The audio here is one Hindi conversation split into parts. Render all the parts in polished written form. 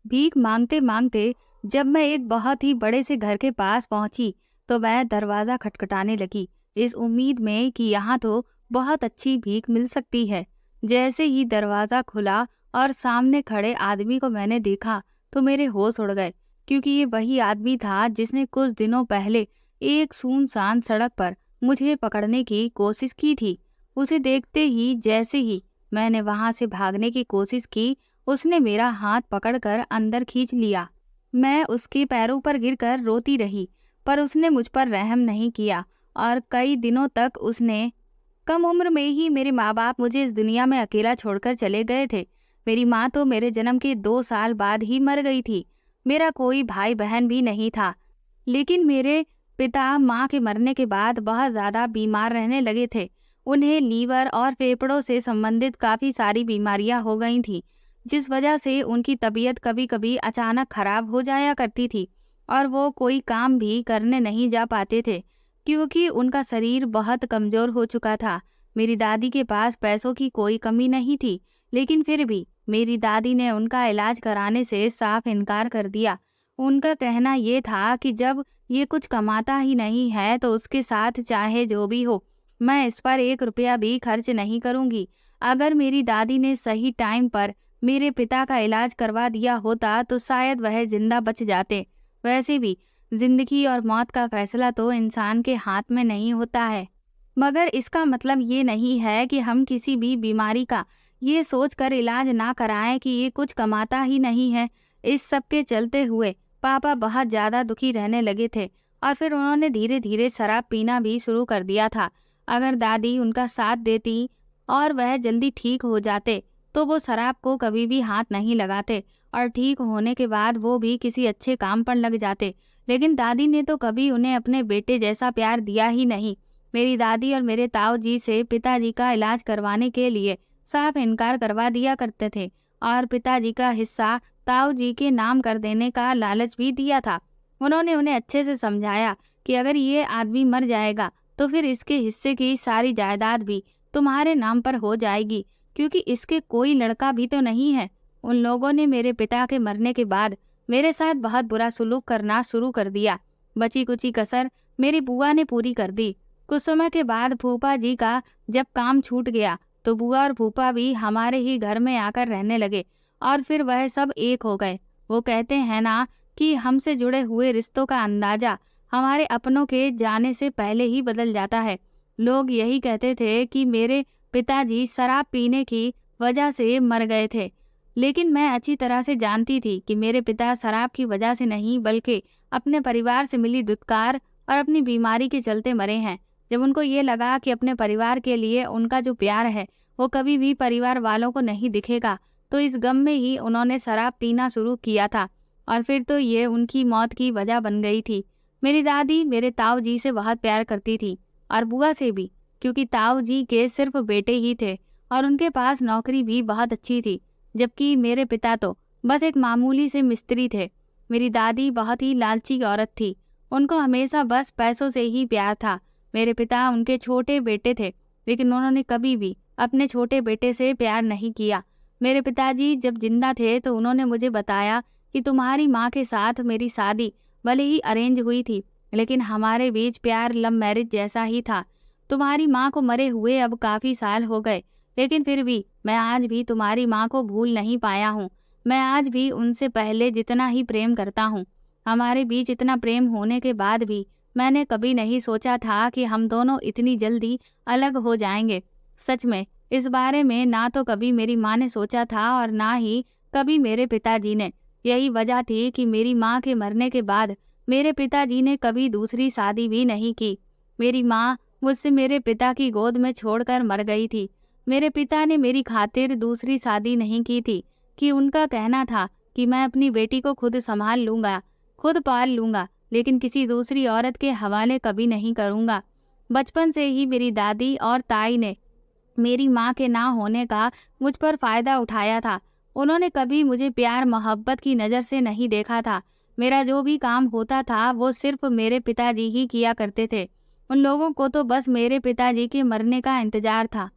भीख मांगते मांगते जब मैं एक बहुत ही बड़े से घर के पास पहुंची तो मैं दरवाजा खटखटाने लगी, इस उम्मीद में कि यहाँ तो बहुत अच्छी भीख मिल सकती है। जैसे ही दरवाजा खुला और सामने खड़े आदमी को मैंने देखा तो मेरे होश उड़ गए, क्योंकि ये वही आदमी था जिसने कुछ दिनों पहले एक सुनसान सड़क पर मुझे पकड़ने की कोशिश की थी। उसे देखते ही जैसे ही मैंने वहां से भागने की कोशिश की, उसने मेरा हाथ पकड़कर अंदर खींच लिया। मैं उसके पैरों पर गिरकर रोती रही, पर उसने मुझ पर रहम नहीं किया और कई दिनों तक उसने कम उम्र में ही मेरे माँ बाप मुझे इस दुनिया में अकेला छोड़कर चले गए थे। मेरी माँ तो मेरे जन्म के 2 साल बाद ही मर गई थी। मेरा कोई भाई बहन भी नहीं था। लेकिन मेरे पिता माँ के मरने के बाद बहुत ज़्यादा बीमार रहने लगे थे। उन्हें लीवर और फेफड़ों से संबंधित काफ़ी सारी बीमारियां हो गई थीं, जिस वजह से उनकी तबीयत कभी कभी अचानक खराब हो जाया करती थी और वो कोई काम भी करने नहीं जा पाते थे, क्योंकि उनका शरीर बहुत कमज़ोर हो चुका था। मेरी दादी के पास पैसों की कोई कमी नहीं थी, लेकिन फिर भी मेरी दादी ने उनका इलाज कराने से साफ इनकार कर दिया। उनका कहना ये था कि जब ये कुछ कमाता ही नहीं है तो उसके साथ चाहे जो भी हो, मैं इस पर 1 रुपया भी खर्च नहीं करूंगी। अगर मेरी दादी ने सही टाइम पर मेरे पिता का इलाज करवा दिया होता तो शायद वह जिंदा बच जाते। वैसे भी जिंदगी और मौत का फैसला तो इंसान के हाथ में नहीं होता है। मगर इसका मतलब ये नहीं है कि हम किसी भी बीमारी का ये सोचकर इलाज ना कराएं कि ये कुछ कमाता ही नहीं है। इस सब के चलते हुए पापा बहुत ज़्यादा दुखी रहने लगे थे और फिर उन्होंने धीरे धीरे शराब पीना भी शुरू कर दिया था। अगर दादी उनका साथ देती और वह जल्दी ठीक हो जाते तो वो शराब को कभी भी हाथ नहीं लगाते और ठीक होने के बाद वो भी किसी अच्छे काम पर लग जाते। लेकिन दादी ने तो कभी उन्हें अपने बेटे जैसा प्यार दिया ही नहीं। मेरी दादी और मेरे ताऊ जी से पिताजी का इलाज करवाने के लिए साफ इनकार करवा दिया करते थे और पिताजी का हिस्सा ताऊ जी के नाम कर देने का लालच भी दिया था। उन्होंने उन्हें अच्छे से समझाया कि अगर ये आदमी मर जाएगा तो फिर इसके हिस्से की सारी जायदाद भी तुम्हारे नाम पर हो जाएगी, क्योंकि इसके कोई लड़का भी तो नहीं है। उन लोगों ने मेरे पिता के मरने के बाद मेरे साथ बहुत बुरा सलूक करना शुरू कर दिया। बची कुची कसर मेरी बुआ ने पूरी कर दी। कुछ समय के बाद फूफा जी का जब काम छूट गया तो बुआ और फूफा भी हमारे ही घर में आकर रहने लगे और फिर वह सब एक हो गए। वो कहते हैं ना कि हमसे जुड़े हुए रिश्तों का अंदाजा हमारे अपनों के जाने से पहले ही बदल जाता है। लोग यही कहते थे कि मेरे पिताजी शराब पीने की वजह से मर गए थे, लेकिन मैं अच्छी तरह से जानती थी कि मेरे पिता शराब की वजह से नहीं बल्कि अपने परिवार से मिली दुत्कार और अपनी बीमारी के चलते मरे हैं। जब उनको ये लगा कि अपने परिवार के लिए उनका जो प्यार है वो कभी भी परिवार वालों को नहीं दिखेगा, तो इस गम में ही उन्होंने शराब पीना शुरू किया था और फिर तो ये उनकी मौत की वजह बन गई थी। मेरी दादी मेरे ताऊ जी से बहुत प्यार करती थी और बुआ से भी, क्योंकि ताऊ जी के सिर्फ बेटे ही थे और उनके पास नौकरी भी बहुत अच्छी थी, जबकि मेरे पिता तो बस एक मामूली से मिस्त्री थे। मेरी दादी बहुत ही लालची औरत थी, उनको हमेशा बस पैसों से ही प्यार था। मेरे पिता उनके छोटे बेटे थे, लेकिन उन्होंने कभी भी अपने छोटे बेटे से प्यार नहीं किया। मेरे पिताजी जब जिंदा थे तो उन्होंने मुझे बताया कि तुम्हारी माँ के साथ मेरी शादी भले ही अरेंज हुई थी, लेकिन हमारे बीच प्यार लव मैरिज जैसा ही था। तुम्हारी माँ को मरे हुए अब काफ़ी साल हो गए, लेकिन फिर भी मैं आज भी तुम्हारी माँ को भूल नहीं पाया हूँ। मैं आज भी उनसे पहले जितना ही प्रेम करता हूँ। हमारे बीच इतना प्रेम होने के बाद भी मैंने कभी नहीं सोचा था कि हम दोनों इतनी जल्दी अलग हो जाएंगे। सच में इस बारे में ना तो कभी मेरी माँ ने सोचा था और ना ही कभी मेरे पिताजी ने। यही वजह थी कि मेरी माँ के मरने के बाद मेरे पिताजी ने कभी दूसरी शादी भी नहीं की। मेरी माँ मुझसे मेरे पिता की गोद में छोड़कर मर गई थी। मेरे पिता ने मेरी खातिर दूसरी शादी नहीं की थी कि उनका कहना था कि मैं अपनी बेटी को खुद संभाल लूँगा, खुद पाल लूँगा, लेकिन किसी दूसरी औरत के हवाले कभी नहीं करूँगा। बचपन से ही मेरी दादी और ताई ने मेरी माँ के ना होने का मुझ पर फ़ायदा उठाया था। उन्होंने कभी मुझे प्यार मोहब्बत की नज़र से नहीं देखा था। मेरा जो भी काम होता था वो सिर्फ मेरे पिताजी ही किया करते थे। उन लोगों को तो बस मेरे पिताजी के मरने का इंतज़ार था,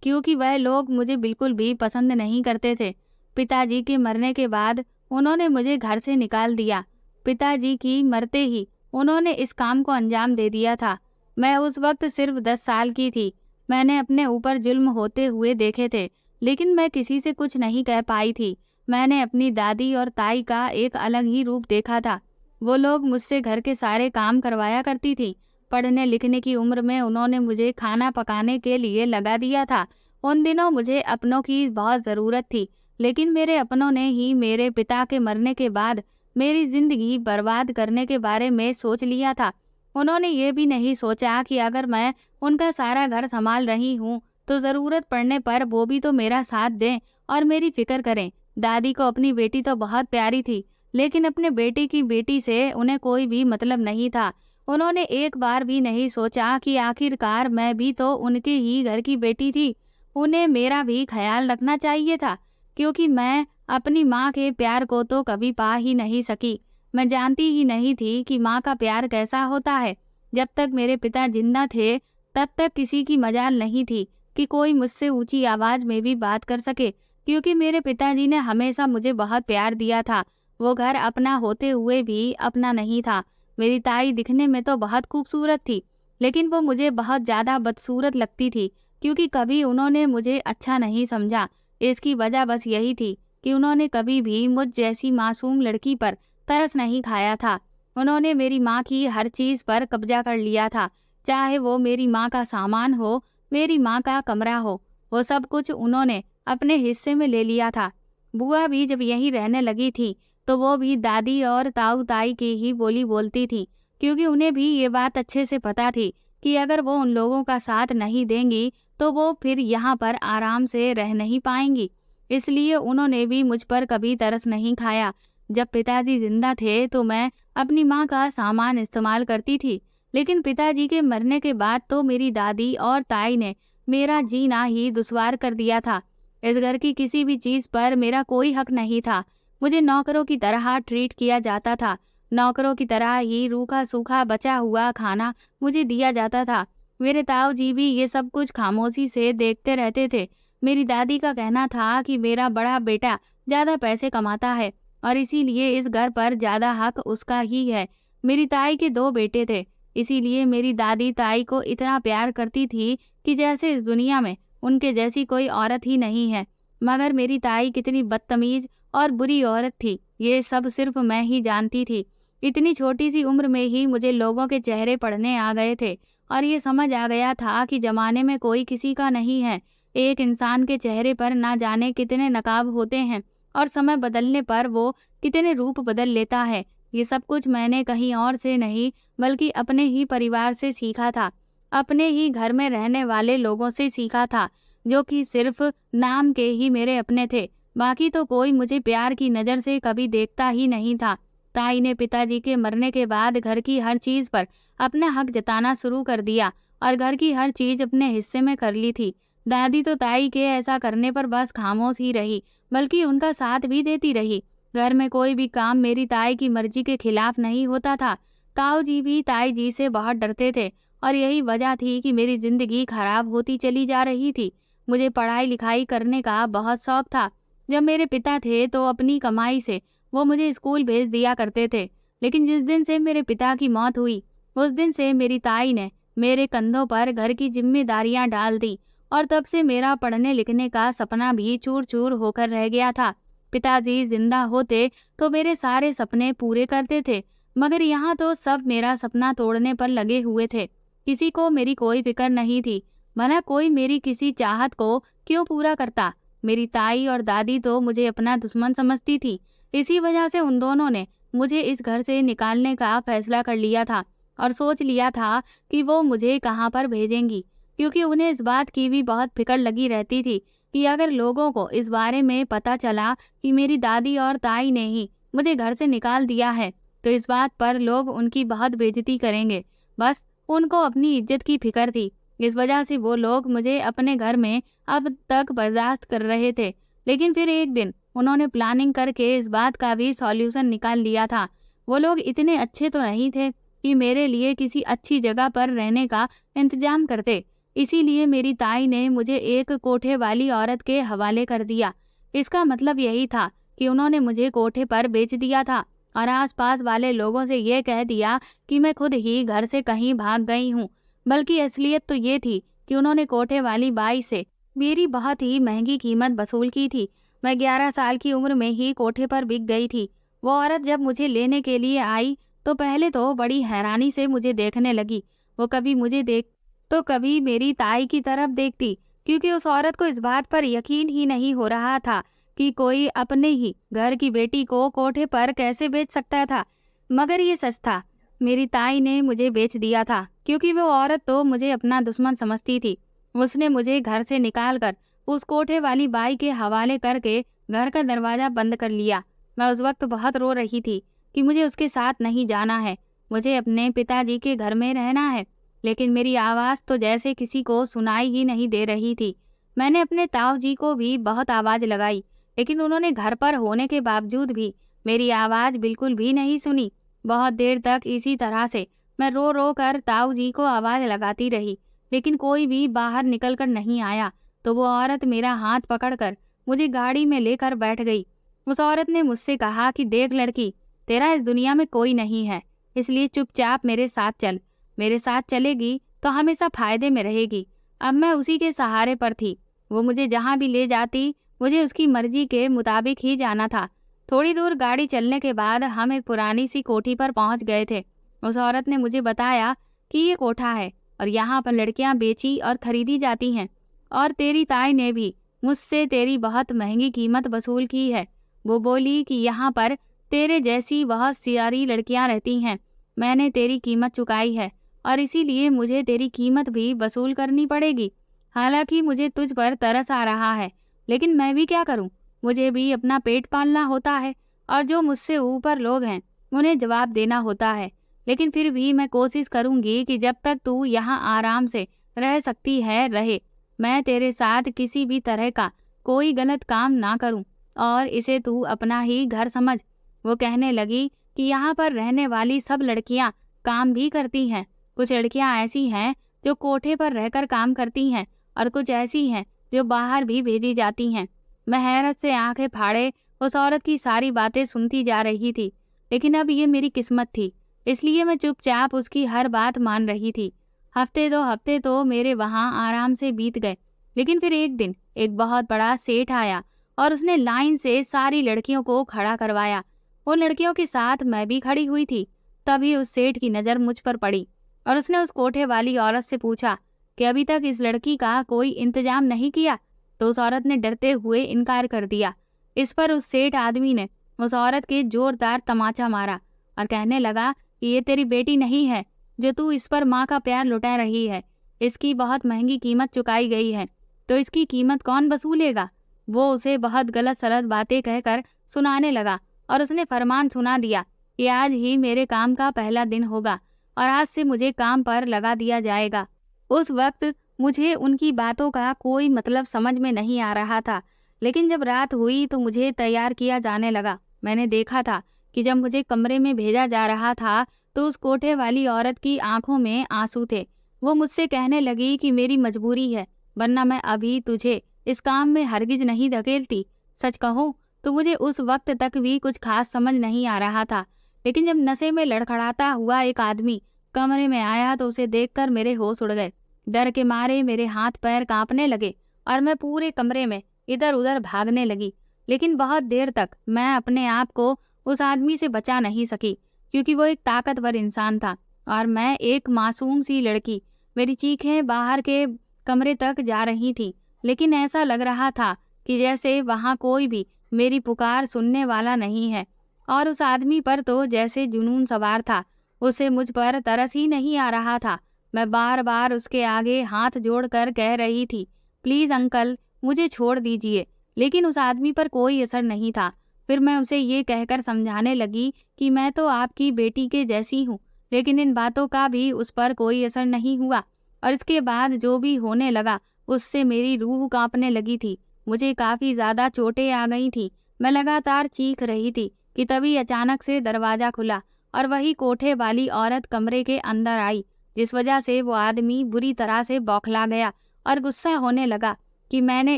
क्योंकि वह लोग मुझे बिल्कुल भी पसंद नहीं करते थे। पिताजी के मरने के बाद उन्होंने मुझे घर से निकाल दिया। पिताजी की मरते ही उन्होंने इस काम को अंजाम दे दिया था। मैं उस वक्त सिर्फ 10 साल की थी। मैंने अपने ऊपर जुल्म होते हुए देखे थे, लेकिन मैं किसी से कुछ नहीं कह पाई थी। मैंने अपनी दादी और ताई का एक अलग ही रूप देखा था। वो लोग मुझसे घर के सारे काम करवाया करती थी। पढ़ने लिखने की उम्र में उन्होंने मुझे खाना पकाने के लिए लगा दिया था। उन दिनों मुझे अपनों की बहुत ज़रूरत थी, लेकिन मेरे अपनों ने ही मेरे पिता के मरने के बाद मेरी ज़िंदगी बर्बाद करने के बारे में सोच लिया था। उन्होंने ये भी नहीं सोचा कि अगर मैं उनका सारा घर संभाल रही हूँ, तो ज़रूरत पड़ने पर वो भी तो मेरा साथ दें और मेरी फ़िक्र करें। दादी को अपनी बेटी तो बहुत प्यारी थी, लेकिन अपने बेटे की बेटी से उन्हें कोई भी मतलब नहीं था। उन्होंने एक बार भी नहीं सोचा कि आखिरकार मैं भी तो उनके ही घर की बेटी थी। उन्हें मेरा भी ख्याल रखना चाहिए था, क्योंकि मैं अपनी माँ के प्यार को तो कभी पा ही नहीं सकी। मैं जानती ही नहीं थी कि माँ का प्यार कैसा होता है। जब तक मेरे पिता जिंदा थे, तब तक किसी की मजाल नहीं थी कि कोई मुझसे ऊंची आवाज में भी बात कर सके, क्योंकि मेरे पिताजी ने हमेशा मुझे बहुत प्यार दिया था। वो घर अपना होते हुए भी अपना नहीं था। मेरी ताई दिखने में तो बहुत खूबसूरत थी, लेकिन वो मुझे बहुत ज़्यादा बदसूरत लगती थी, क्योंकि कभी उन्होंने मुझे अच्छा नहीं समझा। इसकी वजह बस यही थी कि उन्होंने कभी भी मुझ जैसी मासूम लड़की पर तरस नहीं खाया था। उन्होंने मेरी माँ की हर चीज़ पर कब्जा कर लिया था, चाहे वो मेरी माँ का सामान हो, मेरी माँ का कमरा हो, वो सब कुछ उन्होंने अपने हिस्से में ले लिया था। बुआ भी जब यहीं रहने लगी थी, तो वो भी दादी और ताऊ ताई की ही बोली बोलती थी, क्योंकि उन्हें भी ये बात अच्छे से पता थी कि अगर वो उन लोगों का साथ नहीं देंगी, तो वो फिर यहाँ पर आराम से रह नहीं पाएंगी। इसलिए उन्होंने भी मुझ पर कभी तरस नहीं खाया। जब पिताजी जिंदा थे तो मैं अपनी माँ का सामान इस्तेमाल करती थी, लेकिन पिताजी के मरने के बाद तो मेरी दादी और ताई ने मेरा जीना ही दुश्वार कर दिया था। इस घर की किसी भी चीज़ पर मेरा कोई हक नहीं था। मुझे नौकरों की तरह ट्रीट किया जाता था। नौकरों की तरह ही रूखा सूखा बचा हुआ खाना मुझे दिया जाता था। मेरे ताऊ जी भी ये सब कुछ खामोशी से देखते रहते थे। मेरी दादी का कहना था कि मेरा बड़ा बेटा ज़्यादा पैसे कमाता है और इसीलिए इस घर पर ज़्यादा हक उसका ही है। मेरी ताई के 2 बेटे थे, इसीलिए मेरी दादी ताई को इतना प्यार करती थी कि जैसे इस दुनिया में उनके जैसी कोई औरत ही नहीं है। मगर मेरी ताई कितनी बदतमीज और बुरी औरत थी, ये सब सिर्फ मैं ही जानती थी। इतनी छोटी सी उम्र में ही मुझे लोगों के चेहरे पढ़ने आ गए थे और ये समझ आ गया था कि जमाने में कोई किसी का नहीं है। एक इंसान के चेहरे पर ना जाने कितने नकाब होते हैं और समय बदलने पर वो कितने रूप बदल लेता है। ये सब कुछ मैंने कहीं और से नहीं, बल्कि अपने ही परिवार से सीखा था। अपने ही घर में रहने वाले लोगों से सीखा था, जो कि सिर्फ नाम के ही मेरे अपने थे। बाकी तो कोई मुझे प्यार की नज़र से कभी देखता ही नहीं था। ताई ने पिताजी के मरने के बाद घर की हर चीज़ पर अपना हक जताना शुरू कर दिया और घर की हर चीज़ अपने हिस्से में कर ली थी। दादी तो ताई के ऐसा करने पर बस खामोश ही रही, बल्कि उनका साथ भी देती रही। घर में कोई भी काम मेरी ताई की मर्जी के खिलाफ नहीं होता था। ताऊ जी भी ताई जी से बहुत डरते थे और यही वजह थी कि मेरी ज़िंदगी खराब होती चली जा रही थी। मुझे पढ़ाई लिखाई करने का बहुत शौक था। जब मेरे पिता थे तो अपनी कमाई से वो मुझे स्कूल भेज दिया करते थे, लेकिन जिस दिन से मेरे पिता की मौत हुई, उस दिन से मेरी ताई ने मेरे कंधों पर घर की जिम्मेदारियां डाल दी और तब से मेरा पढ़ने लिखने का सपना भी चूर चूर होकर रह गया था। पिताजी जिंदा होते तो मेरे सारे सपने पूरे करते थे, मगर यहाँ तो सब मेरा सपना तोड़ने पर लगे हुए थे। किसी को मेरी कोई फिक्र नहीं थी। भला कोई मेरी किसी चाहत को क्यों पूरा करता। मेरी ताई और दादी तो मुझे अपना दुश्मन समझती थी। इसी वजह से उन दोनों ने मुझे इस घर से निकालने का फैसला कर लिया था और सोच लिया था कि वो मुझे कहाँ पर भेजेंगी, क्योंकि उन्हें इस बात की भी बहुत फिक्र लगी रहती थी कि अगर लोगों को इस बारे में पता चला कि मेरी दादी और ताई ने ही मुझे घर से निकाल दिया है, तो इस बात पर लोग उनकी बहुत बेइज्जती करेंगे। बस उनको अपनी इज्जत की फिक्र थी। इस वजह से वो लोग मुझे अपने घर में अब तक बर्दाश्त कर रहे थे। लेकिन फिर एक दिन उन्होंने प्लानिंग करके इस बात का भी सॉल्यूशन निकाल लिया था। वो लोग इतने अच्छे तो नहीं थे कि मेरे लिए किसी अच्छी जगह पर रहने का इंतजाम करते। इसीलिए मेरी ताई ने मुझे एक कोठे वाली औरत के हवाले कर दिया। इसका मतलब यही था कि उन्होंने मुझे कोठे पर बेच दिया था और आसपास वाले लोगों से ये कह दिया कि मैं खुद ही घर से कहीं भाग गई हूँ। बल्कि असलियत तो ये थी कि उन्होंने कोठे वाली बाई से मेरी बहुत ही महंगी कीमत वसूल की थी। मैं 11 साल की उम्र में ही कोठे पर बिक गई थी। वो औरत जब मुझे लेने के लिए आई तो पहले तो बड़ी हैरानी से मुझे देखने लगी। वो कभी मुझे देख तो कभी मेरी ताई की तरफ देखती, क्योंकि उस औरत को इस बात पर यकीन ही नहीं हो रहा था कि कोई अपने ही घर की बेटी को कोठे पर कैसे बेच सकता था। मगर ये सच था, मेरी ताई ने मुझे बेच दिया था, क्योंकि वो औरत तो मुझे अपना दुश्मन समझती थी। उसने मुझे घर से निकालकर उस कोठे वाली बाई के हवाले करके घर का दरवाजा बंद कर लिया। मैं उस वक्त बहुत रो रही थी कि मुझे उसके साथ नहीं जाना है, मुझे अपने पिताजी के घर में रहना है। लेकिन मेरी आवाज़ तो जैसे किसी को सुनाई ही नहीं दे रही थी। मैंने अपने ताऊ जी को भी बहुत आवाज़ लगाई, लेकिन उन्होंने घर पर होने के बावजूद भी मेरी आवाज़ बिल्कुल भी नहीं सुनी। बहुत देर तक इसी तरह से मैं रो रो कर ताऊ जी को आवाज़ लगाती रही, लेकिन कोई भी बाहर निकल कर नहीं आया। तो वो औरत मेरा हाथ पकड़कर मुझे गाड़ी में लेकर बैठ गई। उस औरत ने मुझसे कहा कि देख लड़की, तेरा इस दुनिया में कोई नहीं है, इसलिए चुपचाप मेरे साथ चल। मेरे साथ चलेगी तो हमेशा फायदे में रहेगी। अब मैं उसी के सहारे पर थी। वो मुझे जहाँ भी ले जाती मुझे उसकी मर्जी के मुताबिक ही जाना था। थोड़ी दूर गाड़ी चलने के बाद हम एक पुरानी सी कोठी पर पहुंच गए थे। उस औरत ने मुझे बताया कि ये कोठा है और यहाँ पर लड़कियां बेची और खरीदी जाती हैं, और तेरी ताई ने भी मुझसे तेरी बहुत महंगी कीमत वसूल की है। वो बोली कि यहाँ पर तेरे जैसी बहुत सारी लड़कियां रहती हैं। मैंने तेरी कीमत चुकाई है और इसीलिए मुझे तेरी कीमत भी वसूल करनी पड़ेगी। हालांकि मुझे तुझ पर तरस आ रहा है, लेकिन मैं भी क्या करूं, मुझे भी अपना पेट पालना होता है और जो मुझसे ऊपर लोग हैं उन्हें जवाब देना होता है। लेकिन फिर भी मैं कोशिश करूंगी कि जब तक तू यहाँ आराम से रह सकती है रहे। मैं तेरे साथ किसी भी तरह का कोई गलत काम ना करूं और इसे तू अपना ही घर समझ। वो कहने लगी कि यहाँ पर रहने वाली सब लड़कियाँ काम भी करती हैं। कुछ लड़कियाँ ऐसी हैं जो कोठे पर रहकर काम करती हैं और कुछ ऐसी हैं जो बाहर भी भेजी जाती हैं। मैं हैरत से आंखें फाड़े उस औरत की सारी बातें सुनती जा रही थी, लेकिन अब ये मेरी किस्मत थी, इसलिए मैं चुपचाप उसकी हर बात मान रही थी। हफ्ते 2 हफ्ते तो मेरे वहाँ आराम से बीत गए, लेकिन फिर एक दिन एक बहुत बड़ा सेठ आया और उसने लाइन से सारी लड़कियों को खड़ा करवाया। उन लड़कियों के साथ मैं भी खड़ी हुई थी। तभी उस सेठ की नज़र मुझ पर पड़ी और उसने उस कोठे वाली औरत से पूछा कि अभी तक इस लड़की का कोई इंतजाम नहीं किया। तो उस औरत ने डरते हुए इनकार कर दिया। इस पर उस सेठ आदमी ने उस औरत के जोरदार तमाचा मारा और कहने लगा कि ये तेरी बेटी नहीं है जो तू इस पर माँ का प्यार लुटा रही है। इसकी बहुत महंगी कीमत चुकाई गई है, तो इसकी कीमत कौन वसूलेगा। वो उसे बहुत गलत सलत बातें कहकर सुनाने लगा और उसने फरमान सुना दिया कि आज ही मेरे काम का पहला दिन होगा और आज से मुझे काम पर लगा दिया जाएगा। उस वक्त मुझे उनकी बातों का कोई मतलब समझ में नहीं आ रहा था, लेकिन जब रात हुई तो मुझे तैयार किया जाने लगा। मैंने देखा था कि जब मुझे कमरे में भेजा जा रहा था तो उस कोठे वाली औरत की आंखों में आंसू थे। वो मुझसे कहने लगी कि मेरी मजबूरी है, वरना मैं अभी तुझे इस काम में हरगिज नहीं धकेलती। सच कहूँ तो मुझे उस वक्त तक भी कुछ खास समझ नहीं आ रहा था, लेकिन जब नशे में लड़खड़ाता हुआ एक आदमी कमरे में आया तो उसे देखकर मेरे होश उड़ गए। डर के मारे मेरे हाथ पैर कांपने लगे और मैं पूरे कमरे में इधर उधर भागने लगी, लेकिन बहुत देर तक मैं अपने आप को उस आदमी से बचा नहीं सकी, क्योंकि वो एक ताकतवर इंसान था और मैं एक मासूम सी लड़की। मेरी चीखें बाहर के कमरे तक जा रही थी, लेकिन ऐसा लग रहा था कि जैसे वहाँ कोई भी मेरी पुकार सुनने वाला नहीं है। और उस आदमी पर तो जैसे जुनून सवार था, उसे मुझ पर तरस ही नहीं आ रहा था। मैं बार बार उसके आगे हाथ जोड़कर कह रही थी, प्लीज़ अंकल मुझे छोड़ दीजिए, लेकिन उस आदमी पर कोई असर नहीं था। फिर मैं उसे ये कहकर समझाने लगी कि मैं तो आपकी बेटी के जैसी हूँ, लेकिन इन बातों का भी उस पर कोई असर नहीं हुआ और इसके बाद जो भी होने लगा उससे मेरी रूह कांपने लगी थी। मुझे काफ़ी ज़्यादा चोटें आ गई थी। मैं लगातार चीख रही थी कि तभी अचानक से दरवाज़ा खुला और वही कोठे वाली औरत कमरे के अंदर आई, जिस वजह से वो आदमी बुरी तरह से बौखला गया और गुस्सा होने लगा कि मैंने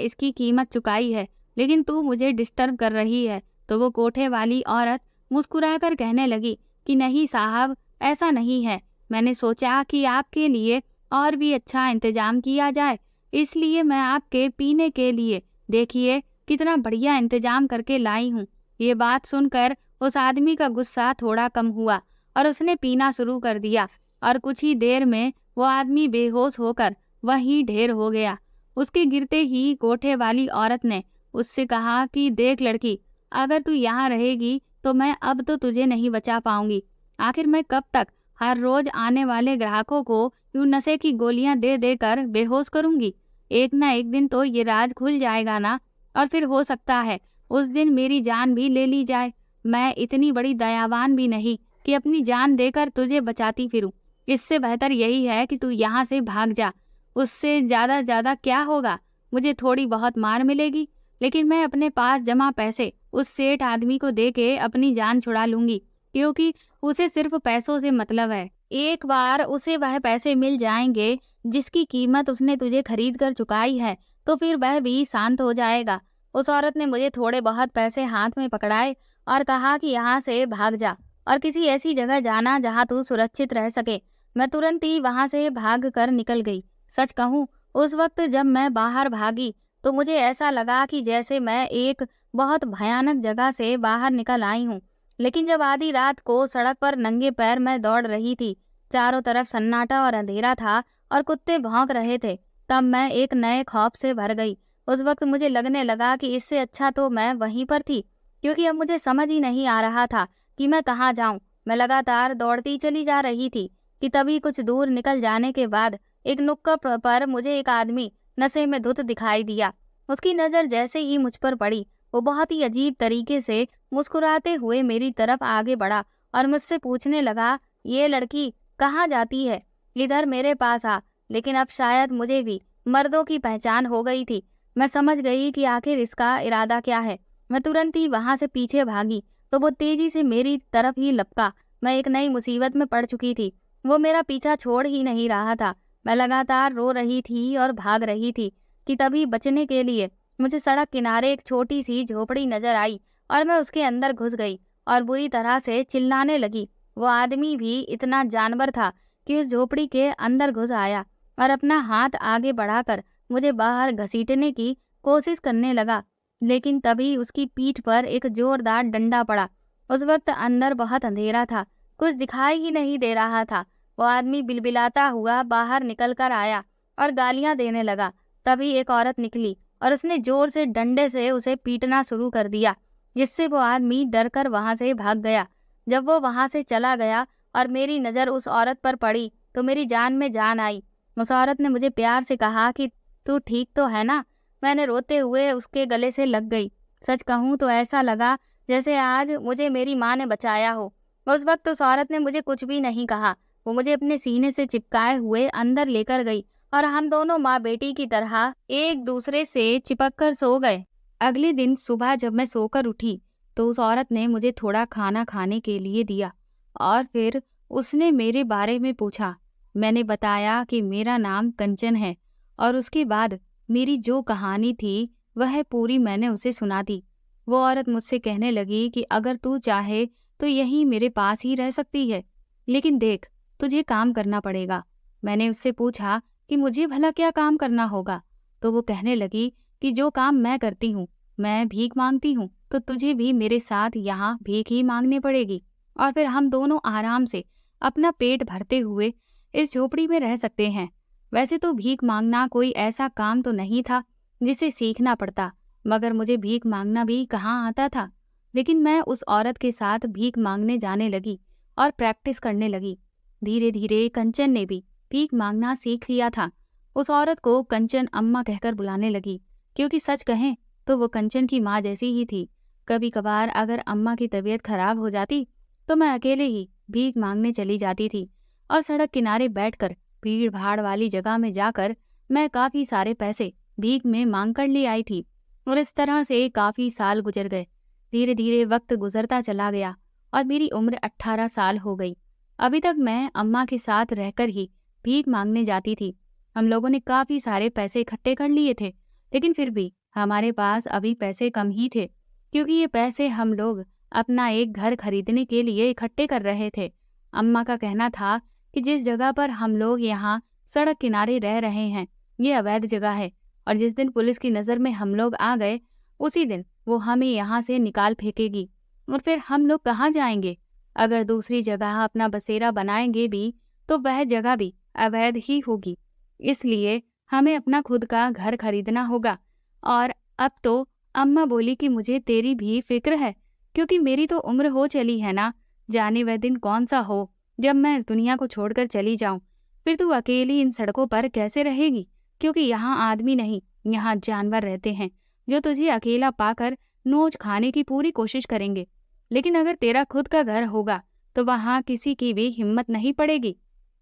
इसकी कीमत चुकाई है, लेकिन तू मुझे डिस्टर्ब कर रही है, तो वो कोठे वाली औरत मुस्कुराकर कहने लगी कि नहीं साहब, ऐसा नहीं है। मैंने सोचा कि आपके लिए और भी अच्छा इंतजाम किया जाए, इसलिए मैं आपके पीने के लिए देखिए कितना बढ़िया इंतजाम करके लाई हूँ। ये बात सुनकर उस आदमी का गुस्सा थोड़ा कम हुआ और उसने पीना शुरू कर दिया और कुछ ही देर में वो आदमी बेहोश होकर वहीं ढेर हो गया। उसके गिरते ही कोठे वाली औरत ने उससे कहा कि देख लड़की, अगर तू यहाँ रहेगी तो मैं अब तो तुझे नहीं बचा पाऊंगी। आखिर मैं कब तक हर रोज आने वाले ग्राहकों को यूं नशे की गोलियां दे देकर बेहोश करूंगी। एक ना एक दिन तो ये राज खुल जाएगा ना, और फिर हो सकता है उस दिन मेरी जान भी ले ली जाए। मैं इतनी बड़ी दयावान भी नहीं कि अपनी जान देकर तुझे बचाती फिरूं। इससे बेहतर यही है कि तू यहाँ से भाग जा। उससे ज्यादा क्या होगा, मुझे थोड़ी बहुत मार मिलेगी, लेकिन मैं अपने पास जमा पैसे उस सेठ आदमी को दे के अपनी जान छुड़ा लूंगी, क्योंकि उसे सिर्फ पैसों से मतलब है। एक बार उसे वह पैसे मिल जाएंगे जिसकी कीमत उसने तुझे खरीद कर चुकाई है, तो फिर वह भी शांत हो जाएगा। उस औरत ने मुझे थोड़े बहुत पैसे हाथ में पकड़ाए और कहा कि यहाँ से भाग जा और किसी ऐसी जगह जाना जहाँ तू सुरक्षित रह सके। मैं तुरंत ही वहां से भाग कर निकल गई। सच कहूँ, उस वक्त जब मैं बाहर भागी तो मुझे ऐसा लगा कि जैसे मैं एक बहुत भयानक जगह से बाहर निकल आई हूँ। लेकिन जब आधी रात को सड़क पर नंगे पैर मैं दौड़ रही थी, चारों तरफ सन्नाटा और अंधेरा था और कुत्ते भौंक रहे थे, तब मैं एक नए खौफ से भर गई। उस वक्त मुझे लगने लगा कि इससे अच्छा तो मैं वहीं पर थी, क्योंकि अब मुझे समझ ही नहीं आ रहा था कि मैं कहाँ जाऊं। मैं लगातार दौड़ती चली जा रही थी कि तभी कुछ दूर निकल जाने के बाद एक नुक्कड़ पर मुझे एक आदमी नशे में धुत दिखाई दिया। उसकी नज़र जैसे ही मुझ पर पड़ी, वो बहुत ही अजीब तरीके से मुस्कुराते हुए मेरी तरफ आगे बढ़ा और मुझसे पूछने लगा, ये लड़की कहाँ जाती है, इधर मेरे पास आ। लेकिन अब शायद मुझे भी मर्दों की पहचान हो गई थी। मैं समझ गई कि आखिर इसका इरादा क्या है। मैं तुरंत ही वहां से पीछे भागी तो वो तेजी से मेरी तरफ ही लपका। मैं एक नई मुसीबत में पड़ चुकी थी। वो मेरा पीछा छोड़ ही नहीं रहा था। मैं लगातार रो रही थी और भाग रही थी कि तभी बचने के लिए मुझे सड़क किनारे एक छोटी सी झोपड़ी नजर आई और मैं उसके अंदर घुस गई और बुरी तरह से चिल्लाने लगी। वो आदमी भी इतना जानवर था कि उस झोपड़ी के अंदर घुस आया और अपना हाथ आगे बढ़ाकर मुझे बाहर घसीटने की कोशिश करने लगा, लेकिन तभी उसकी पीठ पर एक जोरदार डंडा पड़ा। उस वक्त अंदर बहुत अंधेरा था, कुछ दिखाई ही नहीं दे रहा था। वो आदमी बिलबिलाता हुआ बाहर निकल कर आया और गालियां देने लगा। तभी एक औरत निकली और उसने जोर से डंडे से उसे पीटना शुरू कर दिया, जिससे वो आदमी डर कर वहां से भाग गया। जब वो वहां से चला गया और मेरी नज़र उस औरत पर पड़ी तो मेरी जान में जान आई। उस औरत ने मुझे प्यार से कहा कि तू ठीक तो है ना। मैंने रोते हुए उसके गले से लग गई। सच कहूँ तो ऐसा लगा जैसे आज मुझे मेरी माँ ने बचाया हो। उस वक्त उस औरत ने मुझे कुछ भी नहीं कहा। वो मुझे अपने सीने से चिपकाए हुए अंदर लेकर गई और हम दोनों माँ बेटी की तरह एक दूसरे से चिपक कर सो गए। अगले दिन सुबह जब मैं सोकर उठी तो उस औरत ने मुझे थोड़ा खाना खाने के लिए दिया और फिर उसने मेरे बारे में पूछा। मैंने बताया कि मेरा नाम कंचन है और उसके बाद मेरी जो कहानी थी वह पूरी मैंने उसे सुना दी। वो औरत मुझसे कहने लगी कि अगर तू चाहे तो यहीं मेरे पास ही रह सकती है, लेकिन देख तुझे काम करना पड़ेगा। मैंने उससे पूछा कि मुझे भला क्या काम करना होगा, तो वो कहने लगी कि जो काम मैं करती हूँ, मैं भीख मांगती हूँ, तो तुझे भी मेरे साथ यहाँ भीख ही मांगनी पड़ेगी और फिर हम दोनों आराम से अपना पेट भरते हुए इस झोपड़ी में रह सकते हैं। वैसे तो भीख मांगना कोई ऐसा काम तो नहीं था जिसे सीखना पड़ता, मगर मुझे भीख मांगना भी कहाँ आता था। लेकिन मैं उस औरत के साथ भीख मांगने जाने लगी और प्रैक्टिस करने लगी। धीरे धीरे कंचन ने भी भीख मांगना सीख लिया था। उस औरत को कंचन अम्मा कहकर बुलाने लगी, क्योंकि सच कहें तो वो कंचन की माँ जैसी ही थी। कभी कभार अगर अम्मा की तबीयत खराब हो जाती तो मैं अकेले ही भीख मांगने चली जाती थी और सड़क किनारे बैठकर भीड़ भाड़ वाली जगह में जाकर मैं काफी सारे पैसे भीख में मांग कर ले आई थी। और इस तरह से काफी साल गुजर गए। धीरे धीरे वक्त गुजरता चला गया और मेरी उम्र 18 साल हो गई। अभी तक मैं अम्मा के साथ रहकर ही भीख मांगने जाती थी। हम लोगों ने काफी सारे पैसे इकट्ठे कर लिए थे, लेकिन फिर भी हमारे पास अभी पैसे कम ही थे, क्योंकि ये पैसे हम लोग अपना एक घर खरीदने के लिए इकट्ठे कर रहे थे। अम्मा का कहना था कि जिस जगह पर हम लोग यहाँ सड़क किनारे रह रहे हैं, ये अवैध जगह है और जिस दिन पुलिस की नज़र में हम लोग आ गए, उसी दिन वो हमें यहाँ से निकाल फेंकेगी और फिर हम लोग कहाँ जाएंगे? अगर दूसरी जगह अपना बसेरा बनाएंगे भी, तो वह जगह भी अवैध ही होगी। इसलिए हमें अपना खुद का घर खरीदना होगा। और अब तो अम्मा बोली कि मुझे तेरी भी फिक्र है, क्योंकि मेरी तो उम्र हो चली है ना। जाने वह दिन कौन सा हो जब मैं दुनिया को छोड़कर चली जाऊं। फिर तू अकेली इन सड़कों पर कैसे रहेगी? क्योंकि यहाँ आदमी नहीं, यहाँ जानवर रहते हैं जो तुझे अकेला पाकर नोच खाने की पूरी कोशिश करेंगे। लेकिन अगर तेरा खुद का घर होगा तो वहाँ किसी की भी हिम्मत नहीं पड़ेगी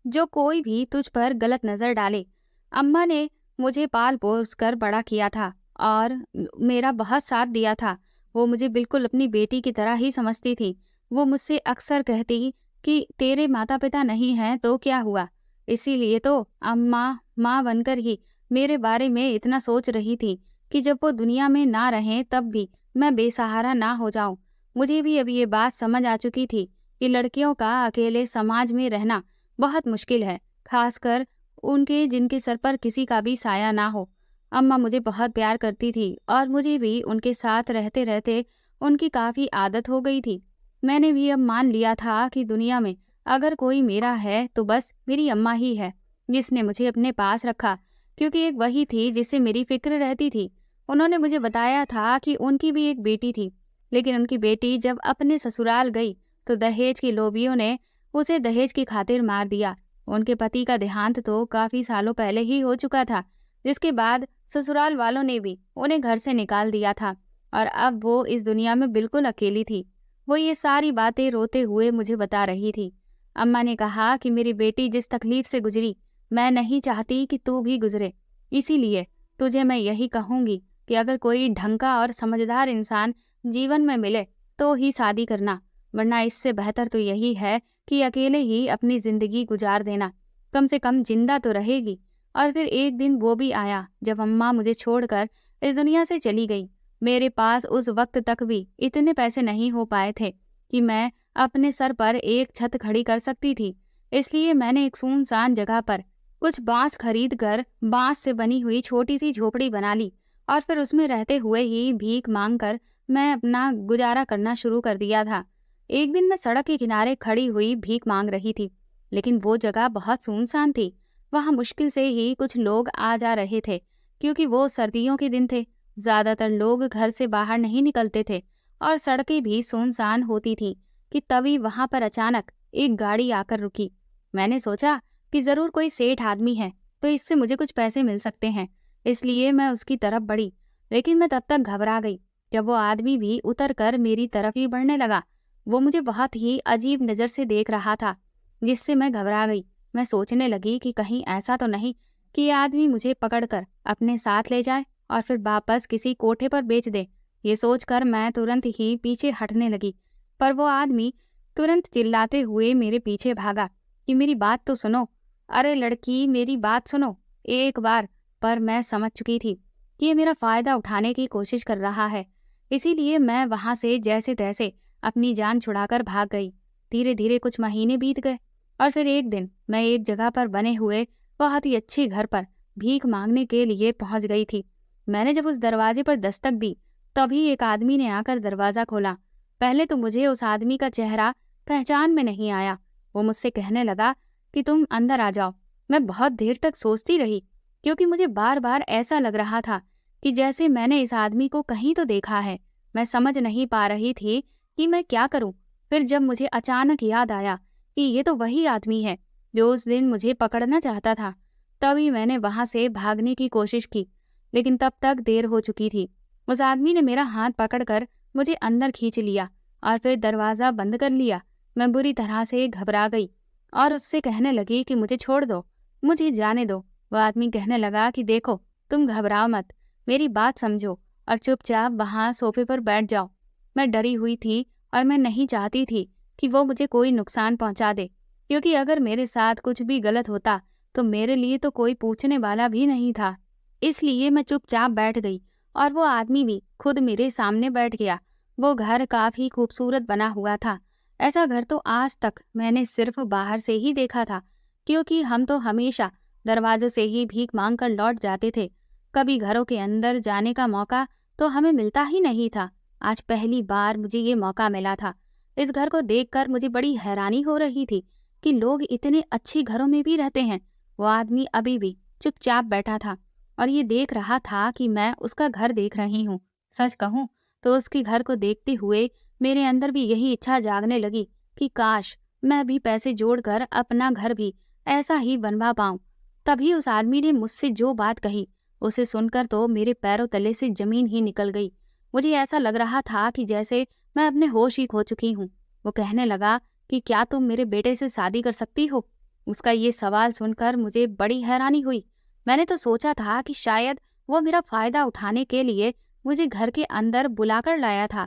जो कोई भी तुझ पर गलत नजर डाले। अम्मा ने मुझे पाल पोस कर बड़ा किया था और मेरा बहुत साथ दिया था। वो मुझे बिल्कुल अपनी बेटी की तरह ही समझती थी। वो मुझसे अक्सर कहती कि तेरे माता पिता नहीं हैं तो क्या हुआ। इसीलिए तो अम्मा माँ बनकर ही मेरे बारे में इतना सोच रही थी कि जब वो दुनिया में ना रहें तब भी मैं बेसहारा ना हो जाऊं। मुझे भी अब ये बात समझ आ चुकी थी कि लड़कियों का अकेले समाज में रहना बहुत मुश्किल है, खासकर उनके जिनके सर पर किसी का भी साया ना हो। अम्मा मुझे बहुत प्यार करती थी और मुझे भी उनके साथ रहते रहते उनकी काफ़ी आदत हो गई थी। मैंने भी अब मान लिया था कि दुनिया में अगर कोई मेरा है तो बस मेरी अम्मा ही है, जिसने मुझे अपने पास रखा, क्योंकि एक वही थी जिससे मेरी फिक्र रहती थी। उन्होंने मुझे बताया था कि उनकी भी एक बेटी थी, लेकिन उनकी बेटी जब अपने ससुराल गई तो दहेज की लोभियों ने उसे दहेज की खातिर मार दिया। उनके पति का देहांत तो काफ़ी सालों पहले ही हो चुका था, जिसके बाद ससुराल वालों ने भी उन्हें घर से निकाल दिया था और अब वो इस दुनिया में बिल्कुल अकेली थी। वो ये सारी बातें रोते हुए मुझे बता रही थी। अम्मा ने कहा कि मेरी बेटी जिस तकलीफ से गुजरी, मैं नहीं चाहती कि तू भी गुजरे। इसीलिए तुझे मैं यही कहूँगी कि अगर कोई ढंग का और समझदार इंसान जीवन में मिले तो ही शादी करना, वरना इससे बेहतर तो यही है कि अकेले ही अपनी जिंदगी गुजार देना। कम से कम जिंदा तो रहेगी। और फिर एक दिन वो भी आया जब अम्मा मुझे छोड़कर इस दुनिया से चली गई। मेरे पास उस वक्त तक भी इतने पैसे नहीं हो पाए थे कि मैं अपने सर पर एक छत खड़ी कर सकती थी। इसलिए मैंने एक सुनसान जगह पर कुछ बांस खरीद कर बांस से बनी हुई छोटी सी झोपड़ी बना ली और फिर उसमें रहते हुए ही भीख मांग कर मैं अपना गुजारा करना शुरू कर दिया था। एक दिन मैं सड़क के किनारे खड़ी हुई भीख मांग रही थी, लेकिन वो जगह बहुत सुनसान थी। वहां मुश्किल से ही कुछ लोग आ जा रहे थे, क्योंकि वो सर्दियों के दिन थे। ज्यादातर लोग घर से बाहर नहीं निकलते थे और सड़कें भी सुनसान होती थी कि तभी वहां पर अचानक एक गाड़ी आकर रुकी। मैंने सोचा कि जरूर कोई सेठ आदमी है, तो इससे मुझे कुछ पैसे मिल सकते हैं। इसलिए मैं उसकी तरफ बढ़ी, लेकिन मैं तब तक घबरा गई जब वो आदमी भी उतर कर मेरी तरफ ही बढ़ने लगा। वो मुझे बहुत ही अजीब नज़र से देख रहा था, जिससे मैं घबरा गई। मैं सोचने लगी कि कहीं ऐसा तो नहीं कि ये आदमी मुझे पकड़कर अपने साथ ले जाए और फिर वापस किसी कोठे पर बेच दे। ये सोचकर मैं तुरंत ही पीछे हटने लगी, पर वो आदमी तुरंत चिल्लाते हुए मेरे पीछे भागा कि मेरी बात तो सुनो। अरे लड़की, मेरी बात सुनो एक बार। पर मैं समझ चुकी थी कि ये मेरा फ़ायदा उठाने की कोशिश कर रहा है। इसीलिए मैं वहाँ से जैसे तैसे अपनी जान छुड़ाकर भाग गई। धीरे धीरे कुछ महीने बीत गए और फिर एक दिन मैं एक जगह पर बने हुए बहुत ही अच्छे घर पर भीख मांगने के लिए पहुंच गई थी। मैंने जब उस दरवाजे पर दस्तक दी, तभी एक आदमी ने आकर दरवाज़ा खोला। पहले तो मुझे उस आदमी का चेहरा पहचान में नहीं आया। वो मुझसे कहने लगा कि तुम अंदर आ जाओ। मैं बहुत देर तक सोचती रही, क्योंकि मुझे बार बार ऐसा लग रहा था कि जैसे मैंने इस आदमी को कहीं तो देखा है। मैं समझ नहीं पा रही थी कि मैं क्या करूं। फिर जब मुझे अचानक याद आया कि ये तो वही आदमी है जो उस दिन मुझे पकड़ना चाहता था, तभी मैंने वहां से भागने की कोशिश की, लेकिन तब तक देर हो चुकी थी। उस आदमी ने मेरा हाथ पकड़कर मुझे अंदर खींच लिया और फिर दरवाज़ा बंद कर लिया। मैं बुरी तरह से घबरा गई और उससे कहने लगी कि मुझे छोड़ दो, मुझे जाने दो। वह आदमी कहने लगा कि देखो, तुम घबराओ मत, मेरी बात समझो और चुपचाप वहाँ सोफे पर बैठ जाओ। मैं डरी हुई थी और मैं नहीं चाहती थी कि वो मुझे कोई नुकसान पहुँचा दे, क्योंकि अगर मेरे साथ कुछ भी गलत होता तो मेरे लिए तो कोई पूछने वाला भी नहीं था। इसलिए मैं चुपचाप बैठ गई और वो आदमी भी खुद मेरे सामने बैठ गया वो घर काफी खूबसूरत बना हुआ था। ऐसा घर तो आज तक मैंने सिर्फ बाहर से ही देखा था, क्योंकि हम तो हमेशा दरवाजों से ही भीख मांग कर लौट जाते थे। कभी घरों के अंदर जाने का मौका तो हमें मिलता ही नहीं था। आज पहली बार मुझे ये मौका मिला था। इस घर को देखकर मुझे बड़ी हैरानी हो रही थी कि लोग इतने अच्छे घरों में भी रहते हैं। वो आदमी अभी भी चुपचाप बैठा था और ये देख रहा था कि मैं उसका घर देख रही हूँ। सच कहूँ तो उसके घर को देखते हुए मेरे अंदर भी यही इच्छा जागने लगी कि काश मैं भी पैसे जोड़कर अपना घर भी ऐसा ही बनवा पाऊं। तभी उस आदमी ने मुझसे जो बात कही, उसे सुनकर तो मेरे पैरों तले से जमीन ही निकल गई। मुझे ऐसा लग रहा था कि जैसे मैं अपने होश ही खो चुकी हूँ। वो कहने लगा कि क्या तुम मेरे बेटे से शादी कर सकती हो? उसका ये सवाल सुनकर मुझे बड़ी हैरानी हुई। मैंने तो सोचा था कि शायद वो मेरा फायदा उठाने के लिए मुझे घर के अंदर बुलाकर लाया था,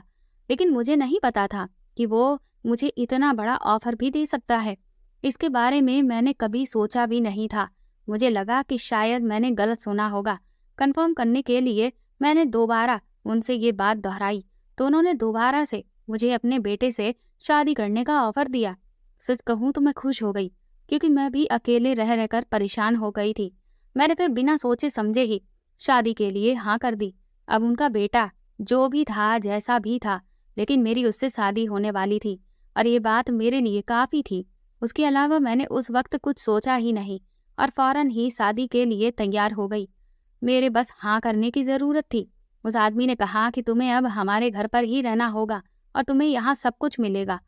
लेकिन मुझे नहीं पता था कि वो मुझे इतना बड़ा ऑफर भी दे सकता है। इसके बारे में मैंने कभी सोचा भी नहीं था। मुझे लगा कि शायद मैंने गलत सुना होगा। कंफर्म करने के लिए मैंने दोबारा उनसे ये बात दोहराई, तो उन्होंने दोबारा से मुझे अपने बेटे से शादी करने का ऑफर दिया। सच कहूँ तो मैं खुश हो गई, क्योंकि मैं भी अकेले रह रहकर परेशान हो गई थी। मैंने फिर बिना सोचे समझे ही शादी के लिए हाँ कर दी। अब उनका बेटा जो भी था, जैसा भी था, लेकिन मेरी उससे शादी होने वाली थी और ये बात मेरे लिए काफ़ी थी। उसके अलावा मैंने उस वक्त कुछ सोचा ही नहीं और फौरन ही शादी के लिए तैयार हो गई। मेरे बस हाँ करने की ज़रूरत थी। उस आदमी ने कहा कि तुम्हें अब हमारे घर पर ही रहना होगा और तुम्हें यहाँ सब कुछ मिलेगा।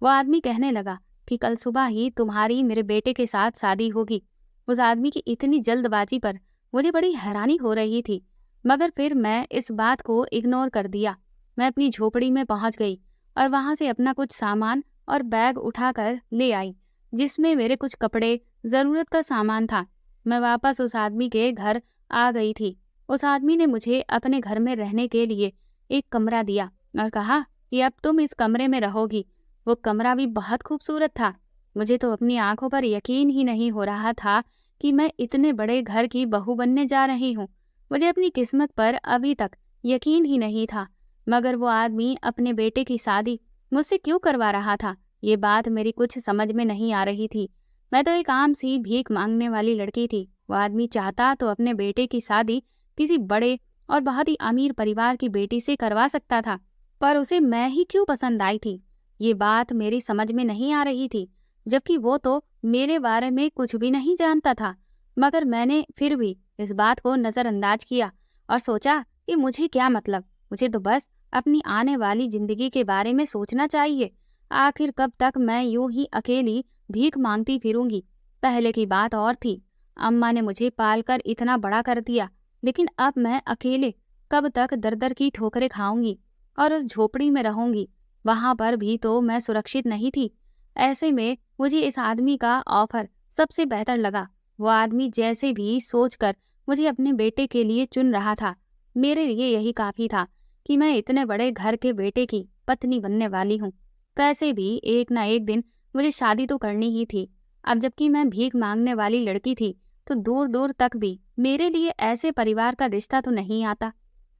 वो आदमी कहने लगा कि कल सुबह ही तुम्हारी मेरे बेटे के साथ शादी होगी। उस आदमी की इतनी जल्दबाजी पर मुझे बड़ी हैरानी हो रही थी, मगर फिर मैं इस बात को इग्नोर कर दिया। मैं अपनी झोपड़ी में पहुंच गई और वहां से अपना कुछ सामान और बैग उठाकर ले आई, जिसमें मेरे कुछ कपड़े, ज़रूरत का सामान था। मैं वापस उस आदमी के घर आ गई थी। उस आदमी ने मुझे अपने घर में रहने के लिए एक कमरा दिया और कहा कि अब तुम इस कमरे में रहोगी। वो कमरा भी बहुत खूबसूरत था। मुझे तो अपनी आंखों पर यकीन ही नहीं हो रहा था कि मैं इतने बड़े घर की बहू बनने जा रही हूँ। मुझे अपनी किस्मत पर अभी तक यकीन ही नहीं था, मगर वो आदमी अपने बेटे की शादी मुझसे क्यों करवा रहा था, ये बात मेरी कुछ समझ में नहीं आ रही थी। मैं तो एक आम सी भीख मांगने वाली लड़की थी। वो आदमी चाहता तो अपने बेटे की शादी किसी बड़े और बहुत ही अमीर परिवार की बेटी से करवा सकता था, पर उसे मैं ही क्यों पसंद आई थी, ये बात मेरी समझ में नहीं आ रही थी। जबकि वो तो मेरे बारे में कुछ भी नहीं जानता था, मगर मैंने फिर भी इस बात को नज़रअंदाज किया और सोचा कि मुझे क्या मतलब, मुझे तो बस अपनी आने वाली जिंदगी के बारे में सोचना चाहिए। आखिर कब तक मैं यूं ही अकेली भीख मांगती फिरूंगी। पहले की बात और थी, अम्मा ने मुझे पालकर इतना बड़ा कर दिया, लेकिन अब मैं अकेले कब तक दर दर की ठोकरें खाऊंगी और उस झोपड़ी में रहूंगी। वहां पर भी तो मैं सुरक्षित नहीं थी। ऐसे में मुझे इस आदमी का ऑफर सबसे बेहतर लगा। वो आदमी जैसे भी सोचकर मुझे अपने बेटे के लिए चुन रहा था, मेरे लिए यही काफी था कि मैं इतने बड़े घर के बेटे की पत्नी बनने वाली हूँ। वैसे भी एक ना एक दिन मुझे शादी तो करनी ही थी। अब जबकि मैं भीख मांगने वाली लड़की थी, तो दूर दूर तक भी मेरे लिए ऐसे परिवार का रिश्ता तो नहीं आता।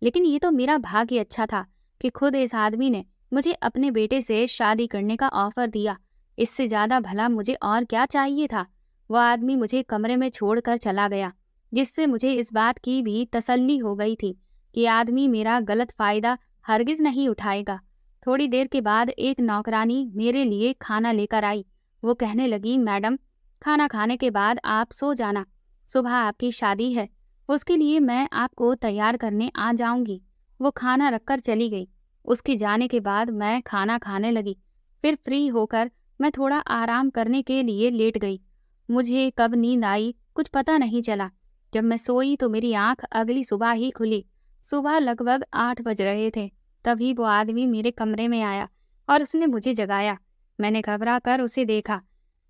लेकिन ये तो मेरा भाग्य अच्छा था कि खुद इस आदमी ने मुझे अपने बेटे से शादी करने का ऑफर दिया। इससे ज्यादा भला मुझे और क्या चाहिए था। वह आदमी मुझे कमरे में छोड़कर चला गया, जिससे मुझे इस बात की भी तसल्ली हो गई थी कि आदमी मेरा गलत फायदा हरगिज नहीं उठाएगा। थोड़ी देर के बाद एक नौकरानी मेरे लिए खाना लेकर आई। वो कहने लगी, मैडम, खाना खाने के बाद आप सो जाना, सुबह आपकी शादी है, उसके लिए मैं आपको तैयार करने आ जाऊंगी। वो खाना रखकर चली गई। उसके जाने के बाद मैं खाना खाने लगी। फिर फ्री होकर मैं थोड़ा आराम करने के लिए लेट गई। मुझे कब नींद आई कुछ पता नहीं चला। जब मैं सोई तो मेरी आंख अगली सुबह ही खुली। सुबह लगभग 8 बज रहे थे। तभी वो आदमी मेरे कमरे में आया और उसने मुझे जगाया। मैंने घबरा कर उसे देखा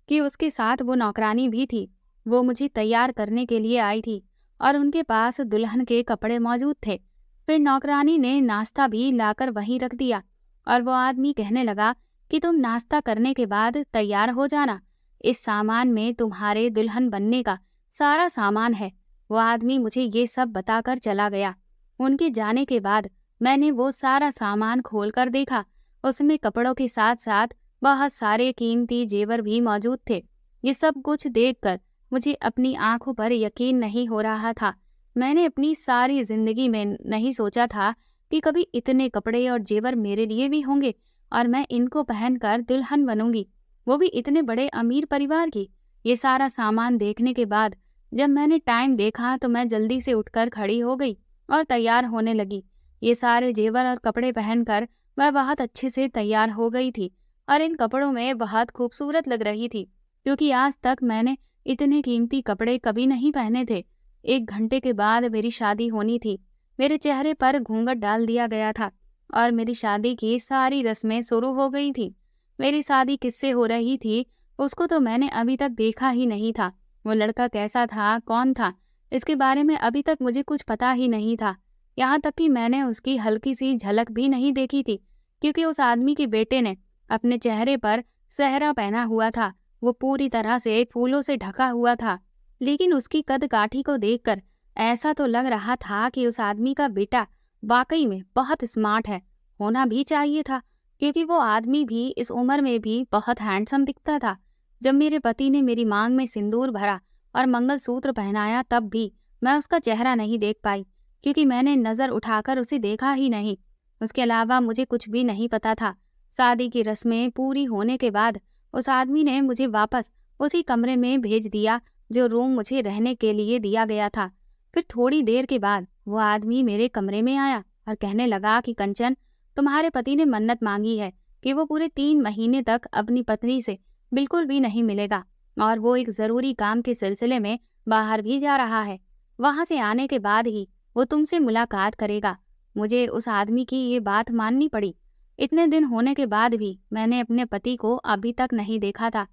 कि उसके साथ वो नौकरानी भी थी। वो मुझे तैयार करने के लिए आई थी और उनके पास दुल्हन के कपड़े मौजूद थे। फिर नौकरानी ने नाश्ता भी लाकर वहीं रख दिया और वो आदमी कहने लगा कि तुम नाश्ता करने के बाद तैयार हो जाना, इस सामान में तुम्हारे दुल्हन बनने का सारा सामान है। वो आदमी मुझे ये सब बताकर चला गया। उनके जाने के बाद मैंने वो सारा सामान खोलकर देखा। उसमें कपड़ों के साथ साथ बहुत सारे कीमती जेवर भी मौजूद थे। ये सब कुछ देखकर मुझे अपनी आंखों पर यकीन नहीं हो रहा था। मैंने अपनी सारी जिंदगी में नहीं सोचा था कि कभी इतने कपड़े और जेवर मेरे लिए भी होंगे और मैं इनको पहनकर दुल्हन बनूंगी, वो भी इतने बड़े अमीर परिवार की। ये सारा सामान देखने के बाद जब मैंने टाइम देखा तो मैं जल्दी से उठकर खड़ी हो गई और तैयार होने लगी। ये सारे जेवर और कपड़े पहनकर मैं बहुत अच्छे से तैयार हो गई थी और इन कपड़ों में बहुत खूबसूरत लग रही थी, क्योंकि आज तक मैंने इतने कीमती कपड़े कभी नहीं पहने थे। 1 घंटे के बाद मेरी शादी होनी थी। मेरे चेहरे पर घूंघट डाल दिया गया था और मेरी शादी की सारी रस्में शुरू हो गई थी। मेरी शादी किससे हो रही थी उसको तो मैंने अभी तक देखा ही नहीं था। वो लड़का कैसा था, कौन था, इसके बारे में अभी तक मुझे कुछ पता ही नहीं था। यहाँ तक कि मैंने उसकी हल्की सी झलक भी नहीं देखी थी, क्योंकि उस आदमी के बेटे ने अपने चेहरे पर सेहरा पहना हुआ था। वो पूरी तरह से फूलों से ढका हुआ था, लेकिन उसकी कद काठी को देखकर ऐसा तो लग रहा था कि उस आदमी का बेटा वाकई में बहुत स्मार्ट है। होना भी चाहिए था, क्योंकि वो आदमी भी इस उम्र में भी बहुत हैंडसम दिखता था। जब मेरे पति ने मेरी मांग में सिंदूर भरा और मंगलसूत्र पहनाया तब भी मैं उसका चेहरा नहीं देख पाई, क्योंकि मैंने नजर उठाकर उसे देखा ही नहीं। उसके अलावा मुझे कुछ भी नहीं पता था। शादी की रस्में पूरी होने के बाद उस आदमी ने मुझे वापस उसी कमरे में भेज दिया जो रूम मुझे रहने के लिए दिया गया था। फिर थोड़ी देर के बाद वो आदमी मेरे कमरे में आया और कहने लगा कि कंचन, तुम्हारे पति ने मन्नत मांगी है कि वो पूरे 3 महीने तक अपनी पत्नी से बिल्कुल भी नहीं मिलेगा और वो एक जरूरी काम के सिलसिले में बाहर भी जा रहा है। वहां से आने के बाद ही वो तुमसे मुलाकात करेगा। मुझे उस आदमी की ये बात माननी पड़ी। इतने दिन होने के बाद भी मैंने अपने पति को अभी तक नहीं देखा था।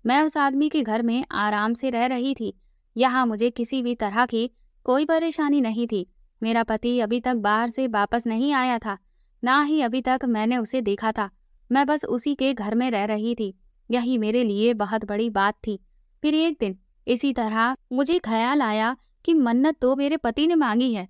मैं उस आदमी के घर में आराम से रह रही थी। यहाँ मुझे किसी भी तरह की कोई परेशानी नहीं थी। मेरा पति अभी तक बाहर से वापस नहीं आया था, ना ही अभी तक मैंने उसे देखा था। मैं बस उसी के घर में रह रही थी। यही मेरे लिए बहुत बड़ी बात थी। फिर एक दिन इसी तरह मुझे ख्याल आया कि मन्नत तो मेरे पति ने मांगी है।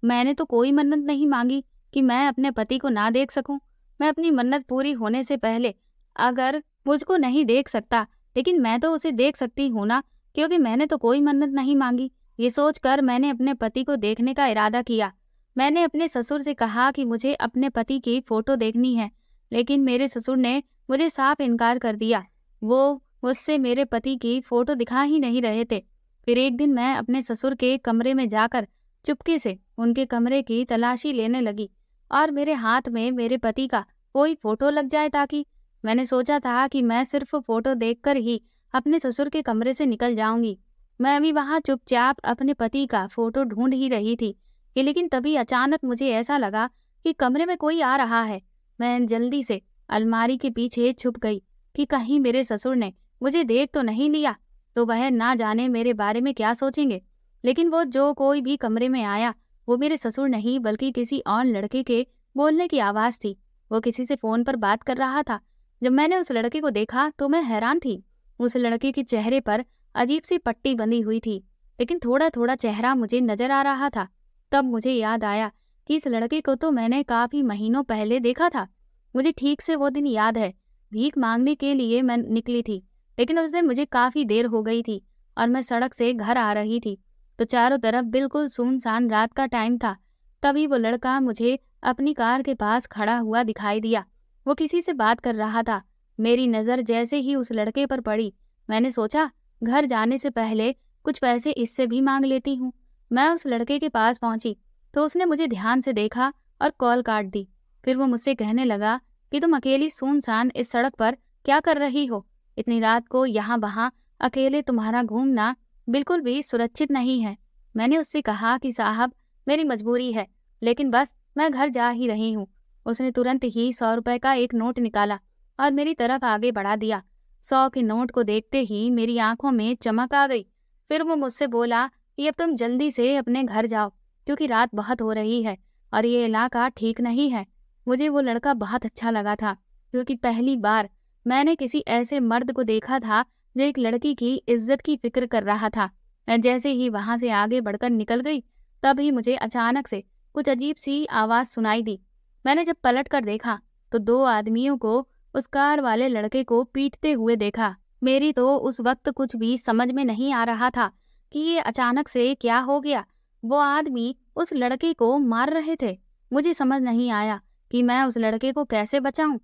मैंने तो कोई मन्नत नहीं मांगी कि मैं अपने पति को ना देख सकूं। मैं अपनी मन्नत पूरी होने से पहले अगर मुझको नहीं देख सकता, लेकिन मैं तो उसे देख सकती हूँ ना, क्योंकि मैंने तो कोई मन्नत नहीं मांगी। ये सोचकर मैंने अपने पति को देखने का इरादा किया। मैंने अपने ससुर से कहा कि मुझे अपने पति की फोटो देखनी है, लेकिन मेरे ससुर ने मुझे साफ इनकार कर दिया। वो मुझसे मेरे पति की फोटो दिखा ही नहीं रहे थे। फिर एक दिन मैं अपने ससुर के कमरे में जाकर चुपके से उनके कमरे की तलाशी लेने लगी और मेरे हाथ में मेरे पति का कोई फोटो लग जाए, ताकि मैंने सोचा था कि मैं सिर्फ फोटो देखकर ही अपने ससुर के कमरे से निकल जाऊंगी। मैं अभी वहां चुपचाप अपने पति का फोटो ढूंढ ही रही थी कि लेकिन तभी अचानक मुझे ऐसा लगा कि कमरे में कोई आ रहा है। मैं जल्दी से अलमारी के पीछे छुप गई कि कहीं मेरे ससुर ने मुझे देख तो नहीं लिया, तो वह ना जाने मेरे बारे में क्या सोचेंगे। लेकिन वो जो कोई भी कमरे में आया वो मेरे ससुर नहीं बल्कि किसी और लड़के के बोलने की आवाज़ थी। वो किसी से फ़ोन पर बात कर रहा था। जब मैंने उस लड़के को देखा तो मैं हैरान थी। उस लड़के के चेहरे पर अजीब सी पट्टी बंधी हुई थी, लेकिन थोड़ा थोड़ा चेहरा मुझे नजर आ रहा था। तब मुझे याद आया कि इस लड़के को तो मैंने काफ़ी महीनों पहले देखा था। मुझे ठीक से वो दिन याद है। भीख मांगने के लिए मैं निकली थी, लेकिन उस दिन मुझे काफ़ी देर हो गई थी और मैं सड़क से घर आ रही थी, तो चारों तरफ बिल्कुल सुनसान रात का टाइम था। तभी वो लड़का मुझे अपनी कार के पास खड़ा हुआ दिखाई दिया। वो किसी से बात कर रहा था। मेरी नज़र जैसे ही उस लड़के पर पड़ी, मैंने सोचा घर जाने से पहले कुछ पैसे इससे भी मांग लेती हूँ। मैं उस लड़के के पास पहुंची तो उसने मुझे ध्यान से देखा और कॉल काट दी। फिर वो मुझसे कहने लगा कि तुम अकेली सुनसान इस सड़क पर क्या कर रही हो? इतनी रात को यहाँ वहाँ अकेले तुम्हारा घूमना बिल्कुल भी सुरक्षित नहीं है। मैंने उससे कहा कि साहब मेरी मजबूरी है, लेकिन बस मैं घर जा ही रही हूँ। उसने तुरंत ही 100 रुपए का एक नोट निकाला और मेरी तरफ आगे बढ़ा दिया। 100 के नोट को देखते ही मेरी आंखों में चमक आ गई। फिर वो मुझसे बोला कि अब तुम जल्दी से अपने घर जाओ, क्योंकि रात बहुत हो रही है और ये इलाका ठीक नहीं है। मुझे वो लड़का बहुत अच्छा लगा था, क्योंकि पहली बार मैंने किसी ऐसे मर्द को देखा था जो एक लड़की की इज्जत की फिक्र कर रहा था। मैं जैसे ही वहां से आगे बढ़कर निकल गई, तभी मुझे अचानक से कुछ अजीब सी आवाज़ सुनाई दी। मैंने जब पलट कर देखा तो 2 आदमियों को उस कार वाले लड़के को पीटते हुए देखा। मेरी तो उस वक्त कुछ भी समझ में नहीं आ रहा था कि ये अचानक से क्या हो गया। वो आदमी उस लड़के को मार रहे थे। मुझे समझ नहीं आया कि मैं उस लड़के को कैसे बचाऊं।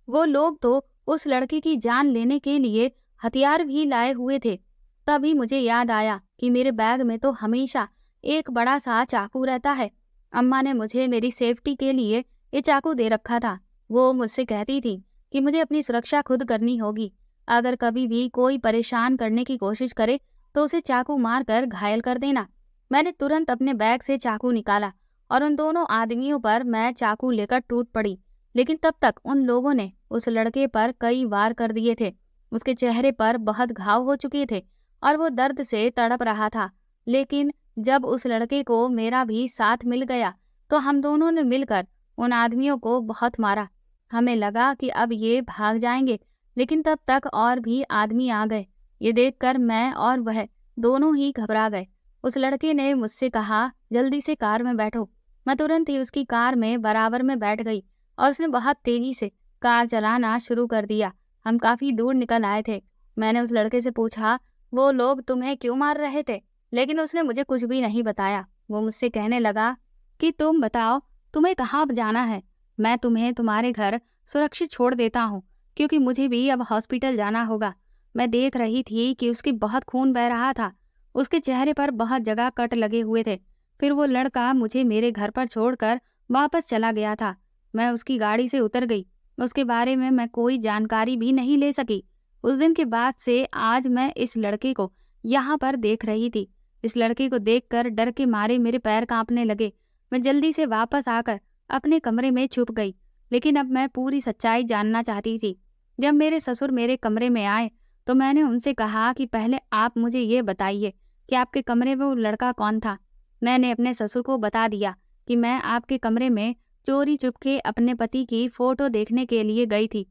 वो लोग तो उस लड़के की जान लेने के लिए हथियार भी लाए हुए थे। तभी मुझे याद आया कि मेरे बैग में तो हमेशा एक बड़ा सा चाकू रहता है। अम्मा ने मुझे मेरी सेफ्टी के लिए ये चाकू दे रखा था। वो मुझसे कहती थी कि मुझे अपनी सुरक्षा खुद करनी होगी। अगर कभी भी कोई परेशान करने की कोशिश करे तो उसे चाकू मारकर घायल कर देना। मैंने तुरंत अपने बैग से चाकू निकाला और उन दोनों आदमियों पर मैं चाकू लेकर टूट पड़ी। लेकिन तब तक उन लोगों ने उस लड़के पर कई वार कर दिए थे। उसके चेहरे पर बहुत घाव हो चुके थे और वो दर्द से तड़प रहा था। लेकिन जब उस लड़के को मेरा भी साथ मिल गया तो हम दोनों ने मिलकर उन आदमियों को बहुत मारा। हमें लगा कि अब ये भाग जाएंगे, लेकिन तब तक और भी आदमी आ गए। ये देखकर मैं और वह दोनों ही घबरा गए। उस लड़के ने मुझसे कहा, जल्दी से कार में बैठो। मैं तुरंत ही उसकी कार में बराबर में बैठ गई और उसने बहुत तेजी से कार चलाना शुरू कर दिया। हम काफी दूर निकल आए थे। मैंने उस लड़के से पूछा, वो लोग तुम्हें क्यों मार रहे थे? लेकिन उसने मुझे कुछ भी नहीं बताया। वो मुझसे कहने लगा कि तुम बताओ, तुम्हें कहाँ जाना है? मैं तुम्हें तुम्हारे घर सुरक्षित छोड़ देता हूँ, क्योंकि मुझे भी अब हॉस्पिटल जाना होगा। मैं देख रही थी कि उसकी बहुत खून बह रहा था। उसके चेहरे पर बहुत जगह कट लगे हुए थे। फिर वो लड़का मुझे मेरे घर पर छोड़कर वापस चला गया था। मैं उसकी गाड़ी से उतर गई। उसके बारे में मैं कोई जानकारी भी नहीं ले सकी। उस दिन के बाद से आज मैं इस लड़के को यहाँ पर देख रही थी। इस लड़के को देखकर डर के मारे मेरे पैर कांपने लगे। मैं जल्दी से वापस आकर अपने कमरे में छुप गई। लेकिन अब मैं पूरी सच्चाई जानना चाहती थी। जब मेरे ससुर मेरे कमरे में आए तो मैंने उनसे कहा कि पहले आप मुझे ये बताइए कि आपके कमरे में वो लड़का कौन था। मैंने अपने ससुर को बता दिया कि मैं आपके कमरे में चोरी चुपके अपने पति की फोटो देखने के लिए गई थी।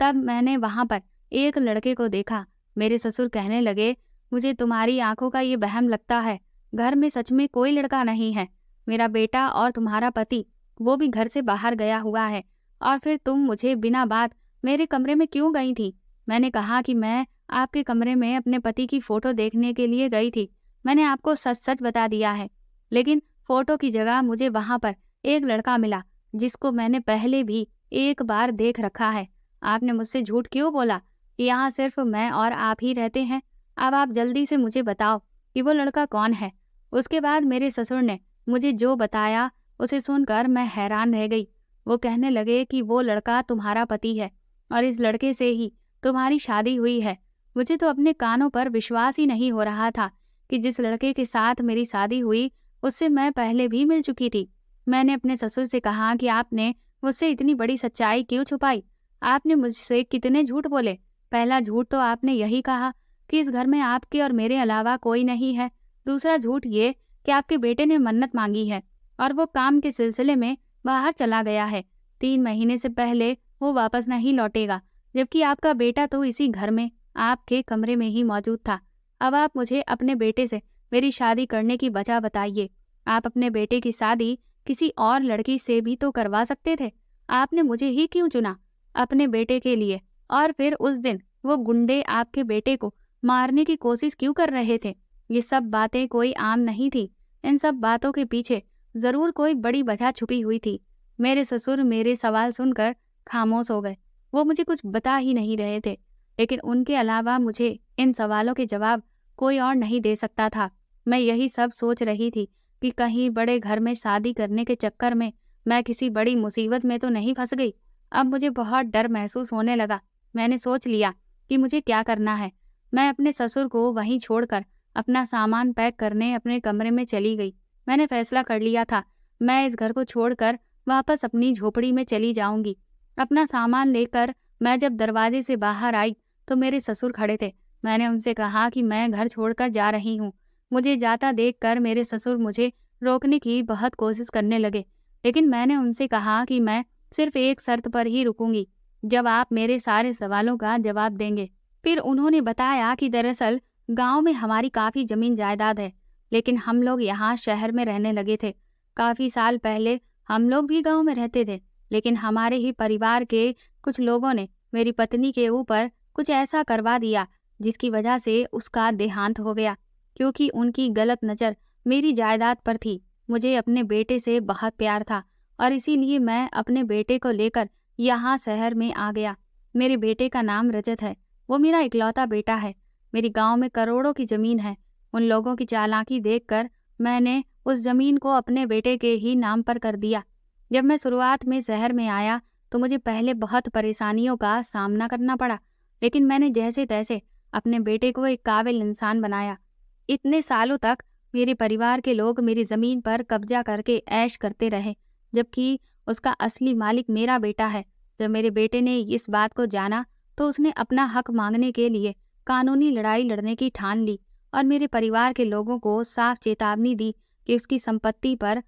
तब मैंने वहां पर एक लड़के को देखा। मेरे ससुर कहने लगे, मुझे तुम्हारी आंखों का ये वहम लगता है। घर में सच में कोई लड़का नहीं है। मेरा बेटा और तुम्हारा पति, वो भी घर से बाहर गया हुआ है। और फिर तुम मुझे बिना बात मेरे कमरे में क्यों गई थी? मैंने कहा कि मैं आपके कमरे में अपने पति की फोटो देखने के लिए गई थी। मैंने आपको सच सच बता दिया है। लेकिन फोटो की जगह मुझे वहां पर एक लड़का मिला जिसको मैंने पहले भी एक बार देख रखा है। आपने मुझसे झूठ क्यों बोला कि यहाँ सिर्फ मैं और आप ही रहते हैं? अब आप जल्दी से मुझे बताओ कि वो लड़का कौन है। उसके बाद मेरे ससुर ने मुझे जो बताया उसे सुनकर मैं हैरान रह गई। वो कहने लगे कि वो लड़का तुम्हारा पति है और इस लड़के से ही तुम्हारी शादी हुई है। मुझे तो अपने कानों पर विश्वास ही नहीं हो रहा था कि जिस लड़के के साथ मेरी शादी हुई उससे मैं पहले भी मिल चुकी थी। मैंने अपने ससुर से कहा कि आपने मुझसे इतनी बड़ी सच्चाई क्यों छुपाई? आपने मुझसे कितने झूठ बोले? पहला झूठ तो आपने यही कहा कि इस घर में आपके और मेरे अलावा कोई नहीं है। दूसरा झूठ ये कि आपके बेटे ने मन्नत मांगी है और वो काम के सिलसिले में बाहर चला गया है। 3 महीने से पहले वो वापस नहीं लौटेगा, जबकि आपका बेटा तो इसी घर में आपके कमरे में ही मौजूद था। अब आप मुझे अपने बेटे से मेरी शादी करने की वजह बताइए। आप अपने बेटे की शादी किसी और लड़की से भी तो करवा सकते थे। आपने मुझे ही क्यों चुना अपने बेटे के लिए? और फिर उस दिन वो गुंडे आपके बेटे को मारने की कोशिश क्यों कर रहे थे? ये सब बातें कोई आम नहीं थी। इन सब बातों के पीछे जरूर कोई बड़ी वजह छुपी हुई थी। मेरे ससुर मेरे सवाल सुनकर खामोश हो गए। वो मुझे कुछ बता ही नहीं रहे थे, लेकिन उनके अलावा मुझे इन सवालों के जवाब कोई और नहीं दे सकता था। मैं यही सब सोच रही थी कि कहीं बड़े घर में शादी करने के चक्कर में मैं किसी बड़ी मुसीबत में तो नहीं फंस गई। अब मुझे बहुत डर महसूस होने लगा। मैंने सोच लिया कि मुझे क्या करना है। मैं अपने ससुर को वहीं छोड़कर अपना सामान पैक करने अपने कमरे में चली गई। मैंने फैसला कर लिया था, मैं इस घर को छोड़कर वापस अपनी झोपड़ी में चली जाऊंगी। अपना सामान लेकर मैं जब दरवाजे से बाहर आई तो मेरे ससुर खड़े थे। मैंने उनसे कहा कि मैं घर छोड़कर जा रही हूँ। मुझे जाता देखकर मेरे ससुर मुझे रोकने की बहुत कोशिश करने लगे, लेकिन मैंने उनसे कहा कि मैं सिर्फ एक शर्त पर ही रुकूंगी, जब आप मेरे सारे सवालों का जवाब देंगे। फिर उन्होंने बताया कि दरअसल गांव में हमारी काफी जमीन जायदाद है, लेकिन हम लोग यहाँ शहर में रहने लगे थे। काफ़ी साल पहले हम लोग भी गाँव में रहते थे, लेकिन हमारे ही परिवार के कुछ लोगों ने मेरी पत्नी के ऊपर कुछ ऐसा करवा दिया जिसकी वजह से उसका देहांत हो गया। क्योंकि उनकी गलत नज़र मेरी जायदाद पर थी, मुझे अपने बेटे से बहुत प्यार था और इसीलिए मैं अपने बेटे को लेकर यहाँ शहर में आ गया। मेरे बेटे का नाम रजत है, वो मेरा इकलौता बेटा है। मेरी गांव में करोड़ों की ज़मीन है। उन लोगों की चालाकी देखकर मैंने उस ज़मीन को अपने बेटे के ही नाम पर कर दिया। जब मैं शुरुआत में शहर में आया तो मुझे पहले बहुत परेशानियों का सामना करना पड़ा, लेकिन मैंने जैसे तैसे अपने बेटे को एक काबिल इंसान बनाया। इतने सालों तक मेरे परिवार के लोग मेरी ज़मीन पर कब्जा करके ऐश करते रहे, जबकि उसका असली मालिक मेरा बेटा है। जब मेरे बेटे ने इस बात को जाना तो उसने अपना हक मांगने के लिए कानूनी लड़ाई लड़ने की ठान ली और मेरे परिवार के लोगों को साफ चेतावनी दी कि उसकी संपत्ति पर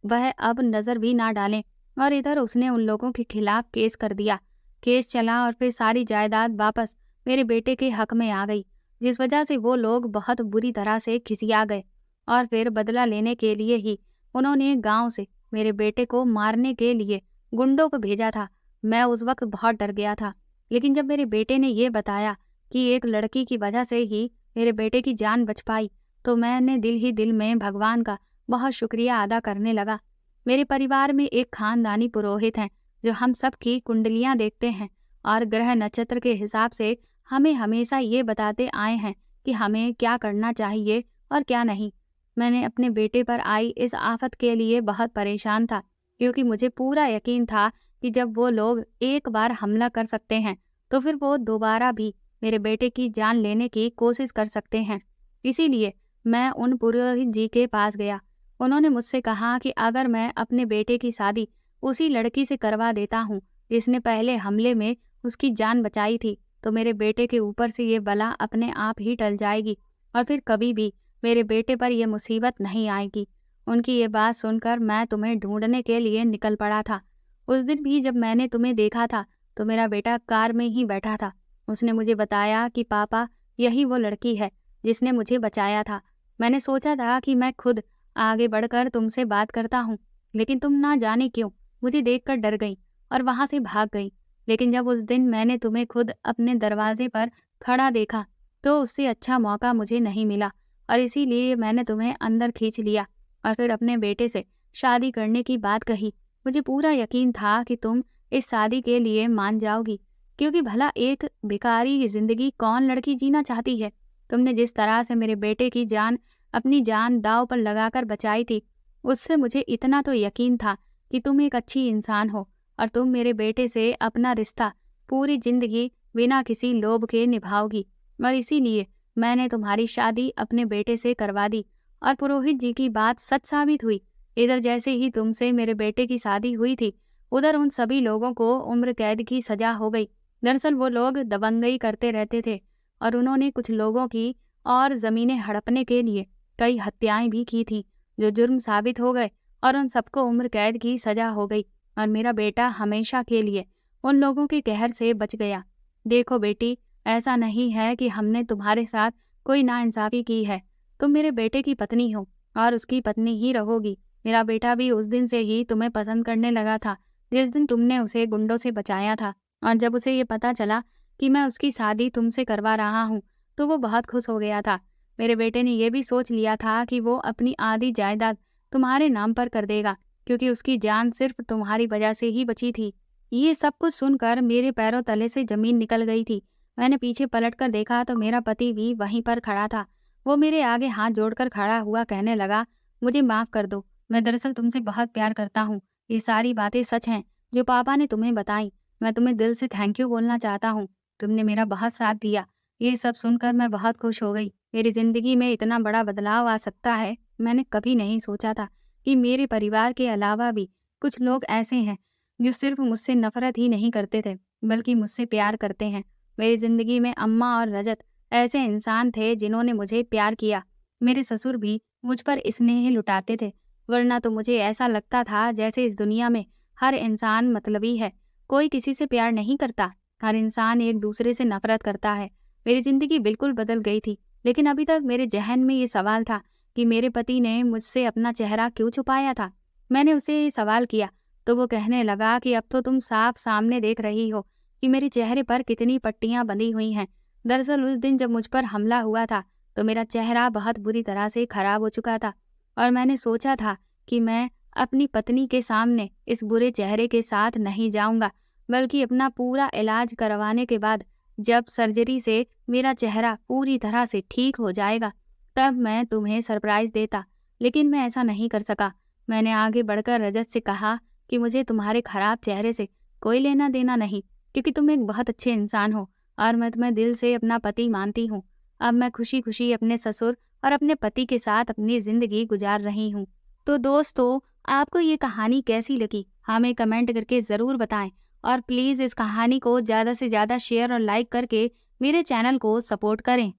वह अब नज़र भी ना डालें। और इधर उसने उन लोगों के खिलाफ केस कर दिया। केस चला और फिर सारी जायदाद वापस मेरे बेटे के हक में आ गई, जिस वजह से वो लोग बहुत बुरी तरह से खिसिया गए और फिर बदला लेने के लिए ही उन्होंने गांव से मेरे बेटे को मारने के लिए गुंडों को भेजा था। मैं उस वक्त बहुत डर गया था, लेकिन जब मेरे बेटे ने ये बताया कि एक लड़की की वजह से ही मेरे बेटे की जान बच पाई, तो मैंने दिल ही दिल में भगवान का बहुत शुक्रिया अदा करने लगा। मेरे परिवार में एक खानदानी पुरोहित हैं जो हम सब की कुंडलियां देखते हैं और ग्रह नक्षत्र के हिसाब से हमें हमेशा ये बताते आए हैं कि हमें क्या करना चाहिए और क्या नहीं। मैंने अपने बेटे पर आई इस आफत के लिए बहुत परेशान था, क्योंकि मुझे पूरा यकीन था कि जब वो लोग एक बार हमला कर सकते हैं तो फिर वो दोबारा भी मेरे बेटे की जान लेने की कोशिश कर सकते हैं। इसीलिए मैं उन पुरोहित जी के पास गया। उन्होंने मुझसे कहा कि अगर मैं अपने बेटे की शादी उसी लड़की से करवा देता हूँ जिसने पहले हमले में उसकी जान बचाई थी, तो मेरे बेटे के ऊपर से ये बला अपने आप ही टल जाएगी और फिर कभी भी मेरे बेटे पर यह मुसीबत नहीं आएगी। उनकी ये बात सुनकर मैं तुम्हें ढूंढने के लिए निकल पड़ा था। उस दिन भी जब मैंने तुम्हें देखा था तो मेरा बेटा कार में ही बैठा था। उसने मुझे बताया कि पापा, यही वो लड़की है जिसने मुझे बचाया था। मैंने सोचा था कि मैं खुद आगे बढ़कर तुमसे बात करता हूँ, लेकिन तुम ना जाने क्यों मुझे देखकर डर गई और वहां से भाग गई। लेकिन जब उस दिन मैंने तुम्हें खुद अपने दरवाजे पर खड़ा देखा तो उससे अच्छा मौका मुझे नहीं मिला और इसीलिए मैंने तुम्हें अंदर खींच लिया और फिर अपने बेटे से शादी करने की बात कही। मुझे पूरा यकीन था कि तुम इस शादी के लिए मान जाओगी, क्योंकि भला एक भिखारी की जिंदगी कौन लड़की जीना चाहती है। तुमने जिस तरह से मेरे बेटे की जान अपनी जान दांव पर लगाकर बचाई थी, उससे मुझे इतना तो यकीन था कि तुम एक अच्छी इंसान हो और तुम मेरे बेटे से अपना रिश्ता पूरी जिंदगी बिना किसी लोभ के निभाओगी। और इसीलिए मैंने तुम्हारी शादी अपने बेटे से करवा दी और पुरोहित जी की बात सच साबित हुई। इधर जैसे ही तुमसे मेरे बेटे की शादी हुई थी, उधर उन सभी लोगों को उम्र कैद की सजा हो गई। दरअसल वो लोग दबंगई करते रहते थे और उन्होंने कुछ लोगों की और ज़मीनें हड़पने के लिए कई हत्याएं भी की थी, जो जुर्म साबित हो गए और उन सबको उम्र कैद की सजा हो गई और मेरा बेटा हमेशा के लिए उन लोगों के कहर से बच गया। देखो बेटी, ऐसा नहीं है कि हमने तुम्हारे साथ कोई नाइंसाफ़ी की है। तुम मेरे बेटे की पत्नी हो और उसकी पत्नी ही रहोगी। मेरा बेटा भी उस दिन से ही तुम्हें पसंद करने लगा था जिस दिन तुमने उसे गुंडों से बचाया था। और जब उसे ये पता चला कि मैं उसकी शादी तुमसे करवा रहा हूँ तो वो बहुत खुश हो गया था। मेरे बेटे ने यह भी सोच लिया था कि वो अपनी आधी जायदाद तुम्हारे नाम पर कर देगा, क्योंकि उसकी जान सिर्फ तुम्हारी वजह से ही बची थी। ये सब कुछ सुनकर मेरे पैरों तले से जमीन निकल गई थी। मैंने पीछे पलटकर देखा तो मेरा पति भी वहीं पर खड़ा था। वो मेरे आगे हाथ जोड़कर खड़ा हुआ कहने लगा, मुझे माफ़ कर दो, मैं दरअसल तुमसे बहुत प्यार करता हूँ। ये सारी बातें सच हैं जो पापा ने तुम्हें बताई। मैं तुम्हें दिल से थैंक यू बोलना चाहता हूँ। तुमने मेरा बहुत साथ दिया। ये सब सुनकर मैं बहुत खुश हो गई। मेरी ज़िंदगी में इतना बड़ा बदलाव आ सकता है, मैंने कभी नहीं सोचा था कि मेरे परिवार के अलावा भी कुछ लोग ऐसे हैं जो सिर्फ मुझसे नफरत ही नहीं करते थे, बल्कि मुझसे प्यार करते हैं। मेरी ज़िंदगी में अम्मा और रजत ऐसे इंसान थे जिन्होंने मुझे प्यार किया। मेरे ससुर भी मुझ पर स्नेह लुटाते थे, वरना तो मुझे ऐसा लगता था जैसे इस दुनिया में हर इंसान मतलबी है, कोई किसी से प्यार नहीं करता, हर इंसान एक दूसरे से नफरत करता है। मेरी ज़िंदगी बिल्कुल बदल गई थी, लेकिन अभी तक मेरे जहन में ये सवाल था कि मेरे पति ने मुझसे अपना चेहरा क्यों छुपाया था। मैंने उससे सवाल किया तो वो कहने लगा कि अब तो तुम साफ सामने देख रही हो कि मेरे चेहरे पर कितनी पट्टियां बंधी हुई हैं। दरअसल उस दिन जब मुझ पर हमला हुआ था तो मेरा चेहरा बहुत बुरी तरह से खराब हो चुका था और मैंने सोचा था कि मैं अपनी पत्नी के सामने इस बुरे चेहरे के साथ नहीं जाऊंगा, बल्कि अपना पूरा इलाज करवाने के बाद जब सर्जरी से मेरा चेहरा पूरी तरह से ठीक हो जाएगा तब मैं तुम्हें सरप्राइज देता। लेकिन मैं ऐसा नहीं कर सका। मैंने आगे बढ़कर रजत से कहा कि मुझे तुम्हारे खराब चेहरे से कोई लेना देना नहीं, क्योंकि तुम एक बहुत अच्छे इंसान हो और मैं तुम्हें दिल से अपना पति मानती हूँ। अब मैं खुशी खुशी अपने ससुर और अपने पति के साथ अपनी जिंदगी गुजार रही हूँ। तो दोस्तों, आपको ये कहानी कैसी लगी हमें कमेंट करके ज़रूर बताएं और प्लीज़ इस कहानी को ज़्यादा से ज़्यादा शेयर और लाइक करके मेरे चैनल को सपोर्ट करें।